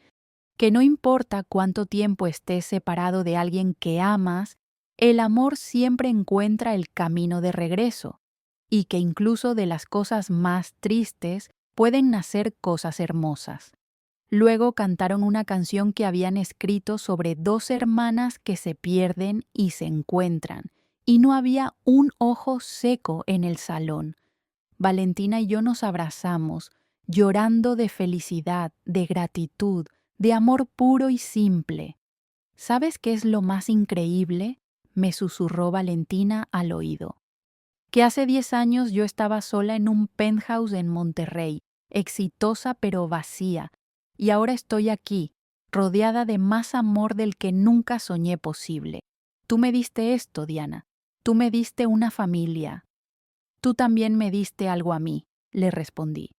que no importa cuánto tiempo estés separado de alguien que amas, el amor siempre encuentra el camino de regreso, y que incluso de las cosas más tristes pueden nacer cosas hermosas». Luego cantaron una canción que habían escrito sobre dos hermanas que se pierden y se encuentran, y no había un ojo seco en el salón. Valentina y yo nos abrazamos, llorando de felicidad, de gratitud, de amor puro y simple. ¿Sabes qué es lo más increíble?, me susurró Valentina al oído. Que hace 10 años yo estaba sola en un penthouse en Monterrey, exitosa pero vacía, y ahora estoy aquí, rodeada de más amor del que nunca soñé posible. Tú me diste esto, Diana. Tú me diste una familia. Tú también me diste algo a mí, le respondí.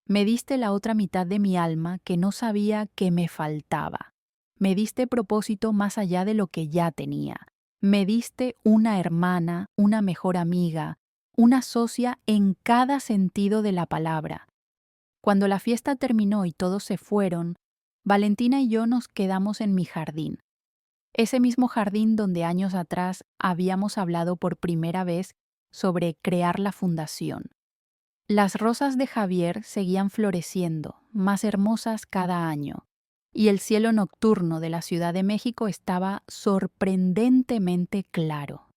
Me diste la otra mitad de mi alma que no sabía que me faltaba. Me diste propósito más allá de lo que ya tenía. Me diste una hermana, una mejor amiga, una socia en cada sentido de la palabra. Cuando la fiesta terminó y todos se fueron, Valentina y yo nos quedamos en mi jardín. Ese mismo jardín donde años atrás habíamos hablado por primera vez sobre crear la fundación. Las rosas de Javier seguían floreciendo, más hermosas cada año, y el cielo nocturno de la Ciudad de México estaba sorprendentemente claro.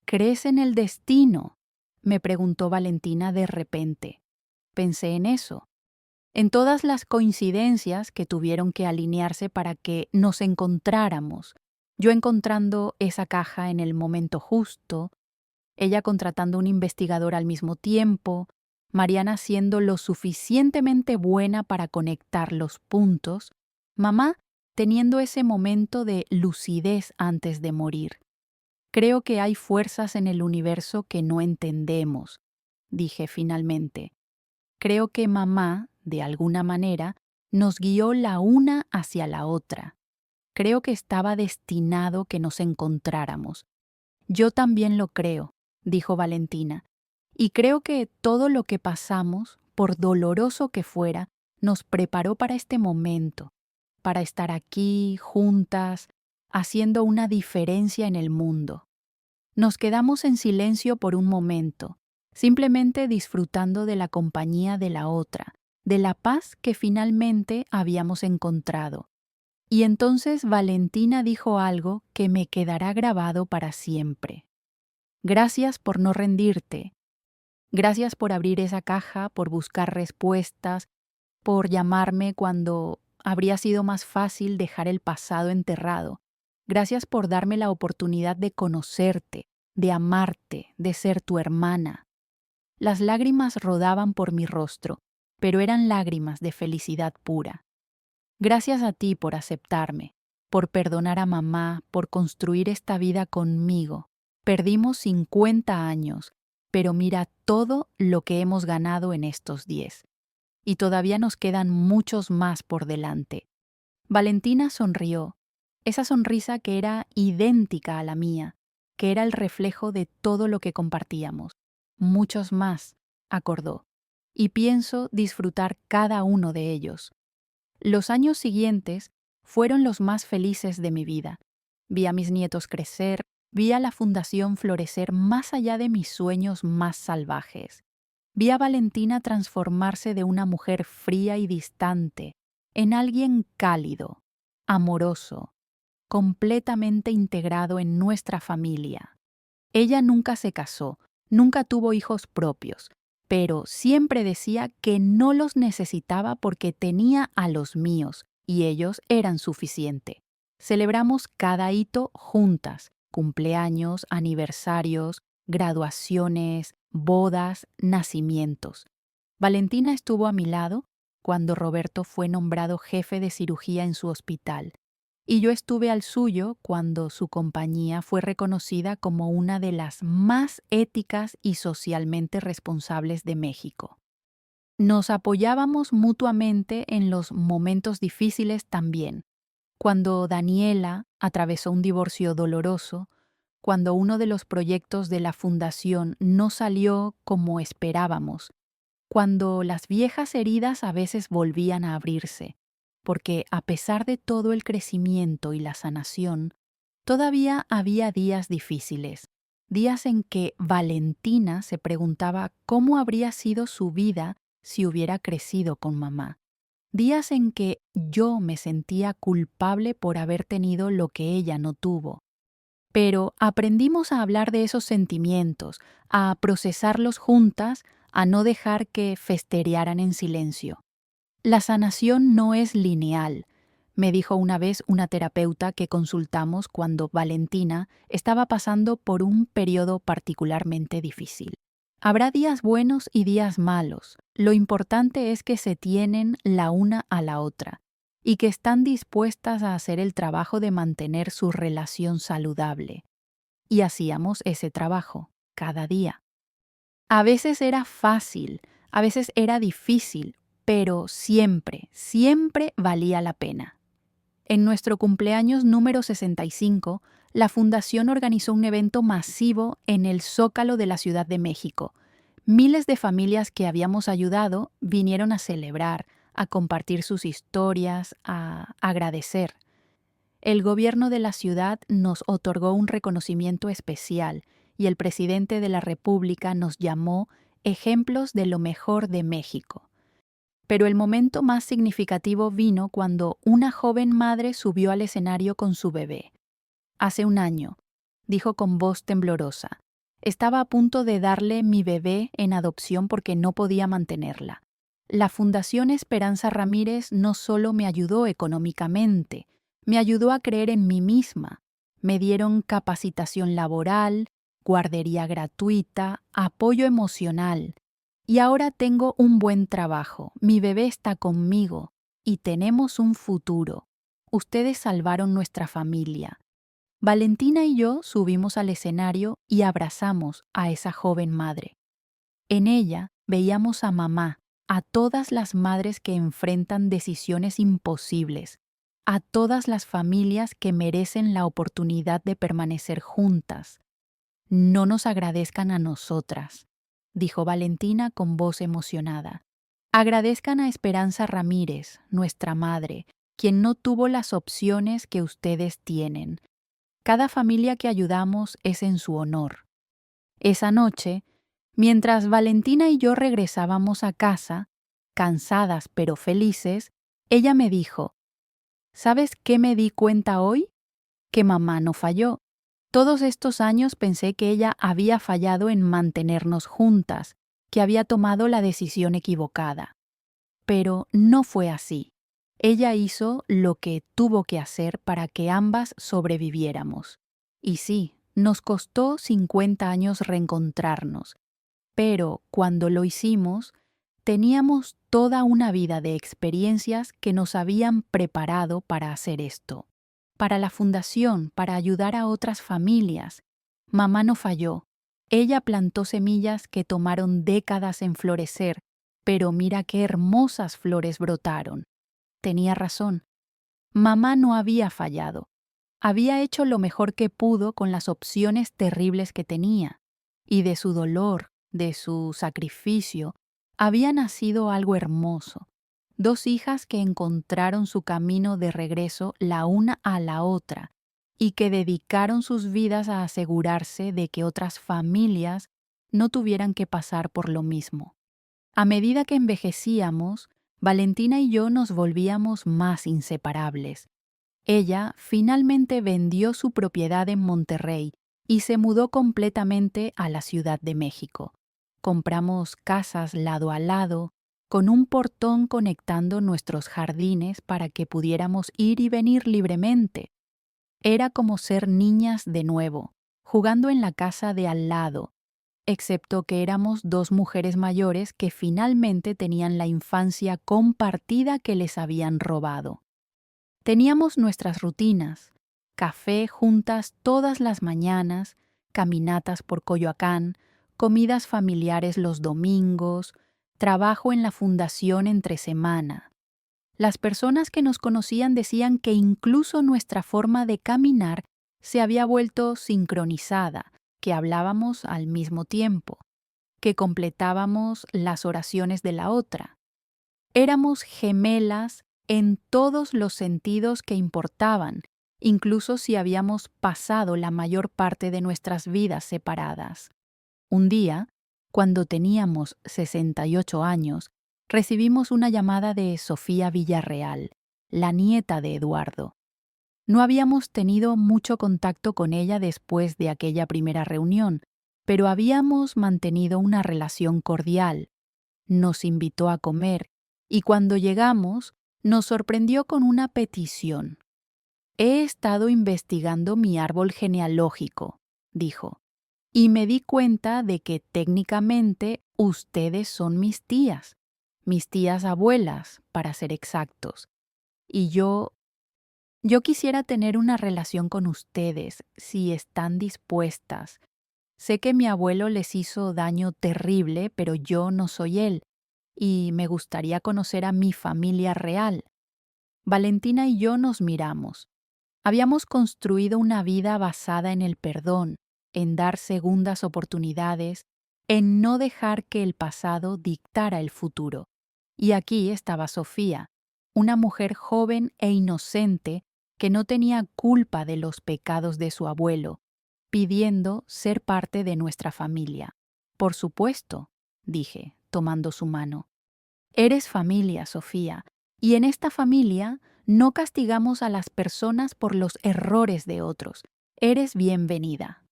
¿Crees en el destino?, me preguntó Valentina de repente. Pensé en eso, en todas las coincidencias que tuvieron que alinearse para que nos encontráramos, yo encontrando esa caja en el momento justo, ella contratando un investigador al mismo tiempo, Mariana siendo lo suficientemente buena para conectar los puntos, mamá teniendo ese momento de lucidez antes de morir. Creo que hay fuerzas en el universo que no entendemos, dije finalmente. Creo que mamá, de alguna manera, nos guió la una hacia la otra. Creo que estaba destinado que nos encontráramos. Yo también lo creo, dijo Valentina, y creo que todo lo que pasamos, por doloroso que fuera, nos preparó para este momento, para estar aquí, juntas, haciendo una diferencia en el mundo. Nos quedamos en silencio por un momento, simplemente disfrutando de la compañía de la otra, de la paz que finalmente habíamos encontrado. Y entonces Valentina dijo algo que me quedará grabado para siempre. Gracias por no rendirte. Gracias por abrir esa caja, por buscar respuestas, por llamarme cuando habría sido más fácil dejar el pasado enterrado. Gracias por darme la oportunidad de conocerte, de amarte, de ser tu hermana. Las lágrimas rodaban por mi rostro, pero eran lágrimas de felicidad pura. Gracias a ti por aceptarme, por perdonar a mamá, por construir esta vida conmigo. Perdimos 50 años, pero mira todo lo que hemos ganado en estos 10. Y todavía nos quedan muchos más por delante. Valentina sonrió, esa sonrisa que era idéntica a la mía, que era el reflejo de todo lo que compartíamos. Muchos más, acordó, y pienso disfrutar cada uno de ellos. Los años siguientes fueron los más felices de mi vida. Vi a mis nietos crecer, Vi a la fundación florecer más allá de mis sueños más salvajes. Vi a Valentina transformarse de una mujer fría y distante en alguien cálido, amoroso, completamente integrado en nuestra familia. Ella nunca se casó, nunca tuvo hijos propios, pero siempre decía que no los necesitaba porque tenía a los míos y ellos eran suficiente. Celebramos cada hito juntas, cumpleaños, aniversarios, graduaciones, bodas, nacimientos. Valentina estuvo a mi lado cuando Roberto fue nombrado jefe de cirugía en su hospital, y yo estuve al suyo cuando su compañía fue reconocida como una de las más éticas y socialmente responsables de México. Nos apoyábamos mutuamente en los momentos difíciles también. Cuando Daniela atravesó un divorcio doloroso, cuando uno de los proyectos de la fundación no salió como esperábamos, cuando las viejas heridas a veces volvían a abrirse, porque a pesar de todo el crecimiento y la sanación, todavía había días difíciles, días en que Valentina se preguntaba cómo habría sido su vida si hubiera crecido con mamá, días en que yo me sentía culpable por haber tenido lo que ella no tuvo. Pero aprendimos a hablar de esos sentimientos, a procesarlos juntas, a no dejar que festerearan en silencio. La sanación no es lineal, me dijo una vez una terapeuta que consultamos cuando Valentina estaba pasando por un periodo particularmente difícil. Habrá días buenos y días malos. Lo importante es que se tienen la una a la otra y que están dispuestas a hacer el trabajo de mantener su relación saludable. Y hacíamos ese trabajo cada día. A veces era fácil, a veces era difícil, pero siempre, siempre valía la pena. En nuestro cumpleaños número 65, la Fundación organizó un evento masivo en el Zócalo de la Ciudad de México. Miles de familias que habíamos ayudado vinieron a celebrar, a compartir sus historias, a agradecer. El gobierno de la ciudad nos otorgó un reconocimiento especial y el presidente de la República nos llamó ejemplos de lo mejor de México. Pero el momento más significativo vino cuando una joven madre subió al escenario con su bebé. Hace un año, dijo con voz temblorosa, estaba a punto de darle mi bebé en adopción porque no podía mantenerla. La Fundación Esperanza Ramírez no solo me ayudó económicamente, me ayudó a creer en mí misma. Me dieron capacitación laboral, guardería gratuita, apoyo emocional. Y ahora tengo un buen trabajo, mi bebé está conmigo y tenemos un futuro. Ustedes salvaron nuestra familia. Valentina y yo subimos al escenario y abrazamos a esa joven madre. En ella veíamos a mamá, a todas las madres que enfrentan decisiones imposibles, a todas las familias que merecen la oportunidad de permanecer juntas. No nos agradezcan a nosotras, dijo Valentina con voz emocionada. Agradezcan a Esperanza Ramírez, nuestra madre, quien no tuvo las opciones que ustedes tienen. Cada familia que ayudamos es en su honor. Esa noche, mientras Valentina y yo regresábamos a casa, cansadas pero felices, ella me dijo, ¿sabes qué me di cuenta hoy? Que mamá no falló. Todos estos años pensé que ella había fallado en mantenernos juntas, que había tomado la decisión equivocada. Pero no fue así. Ella hizo lo que tuvo que hacer para que ambas sobreviviéramos. Y sí, nos costó 50 años reencontrarnos, pero cuando lo hicimos, teníamos toda una vida de experiencias que nos habían preparado para hacer esto. Para la fundación, para ayudar a otras familias. Mamá no falló. Ella plantó semillas que tomaron décadas en florecer, pero mira qué hermosas flores brotaron. Tenía razón. Mamá no había fallado. Había hecho lo mejor que pudo con las opciones terribles que tenía. Y de su dolor, de su sacrificio, había nacido algo hermoso. 2 hijas que encontraron su camino de regreso la una a la otra, y que dedicaron sus vidas a asegurarse de que otras familias no tuvieran que pasar por lo mismo. A medida que envejecíamos, Valentina y yo nos volvíamos más inseparables. Ella finalmente vendió su propiedad en Monterrey y se mudó completamente a la Ciudad de México. Compramos casas lado a lado, con un portón conectando nuestros jardines para que pudiéramos ir y venir libremente. Era como ser niñas de nuevo, jugando en la casa de al lado, excepto que éramos dos mujeres mayores que finalmente tenían la infancia compartida que les habían robado. Teníamos nuestras rutinas, café juntas todas las mañanas, caminatas por Coyoacán, comidas familiares los domingos, trabajo en la fundación entre semana. Las personas que nos conocían decían que incluso nuestra forma de caminar se había vuelto sincronizada, que hablábamos al mismo tiempo, que completábamos las oraciones de la otra. Éramos gemelas en todos los sentidos que importaban, incluso si habíamos pasado la mayor parte de nuestras vidas separadas. Un día, cuando teníamos 68 años, recibimos una llamada de Sofía Villarreal, la nieta de Eduardo. No habíamos tenido mucho contacto con ella después de aquella primera reunión, pero habíamos mantenido una relación cordial. Nos invitó a comer y cuando llegamos nos sorprendió con una petición. «He estado investigando mi árbol genealógico», dijo, «y me di cuenta de que técnicamente ustedes son mis tías abuelas, para ser exactos. Y yo quisiera tener una relación con ustedes, si están dispuestas. Sé que mi abuelo les hizo daño terrible, pero yo no soy él, y me gustaría conocer a mi familia real». Valentina y yo nos miramos. Habíamos construido una vida basada en el perdón, en dar segundas oportunidades, en no dejar que el pasado dictara el futuro. Y aquí estaba Sofía, una mujer joven e inocente que no tenía culpa de los pecados de su abuelo, pidiendo ser parte de nuestra familia. «Por supuesto», dije, tomando su mano. «Eres familia, Sofía, y en esta familia no castigamos a las personas por los errores de otros. Eres bienvenida».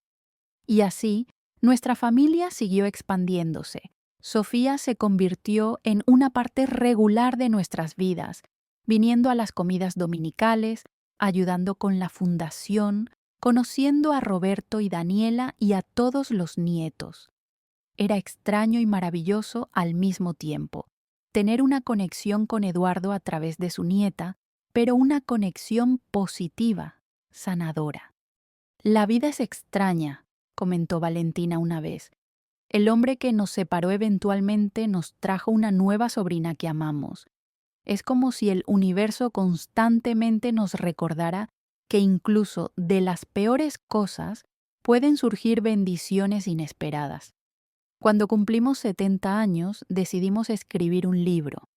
Y así, nuestra familia siguió expandiéndose. Sofía se convirtió en una parte regular de nuestras vidas, viniendo a las comidas dominicales, ayudando con la fundación, conociendo a Roberto y Daniela y a todos los nietos. Era extraño y maravilloso al mismo tiempo tener una conexión con Eduardo a través de su nieta, pero una conexión positiva, sanadora. «La vida es extraña», comentó Valentina una vez. «El hombre que nos separó eventualmente nos trajo una nueva sobrina que amamos. Es como si el universo constantemente nos recordara que incluso de las peores cosas pueden surgir bendiciones inesperadas». Cuando cumplimos 70 años, decidimos escribir un libro.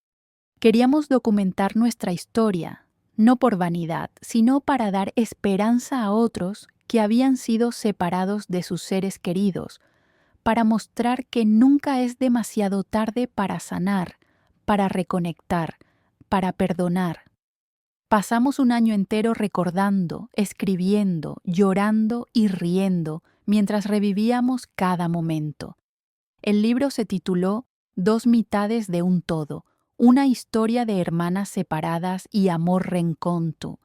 Queríamos documentar nuestra historia, no por vanidad, sino para dar esperanza a otros que habían sido separados de sus seres queridos, para mostrar que nunca es demasiado tarde para sanar, para reconectar, para perdonar. Pasamos un año entero recordando, escribiendo, llorando y riendo mientras revivíamos cada momento. El libro se tituló Dos mitades de un todo, una historia de hermanas separadas y amor renconto,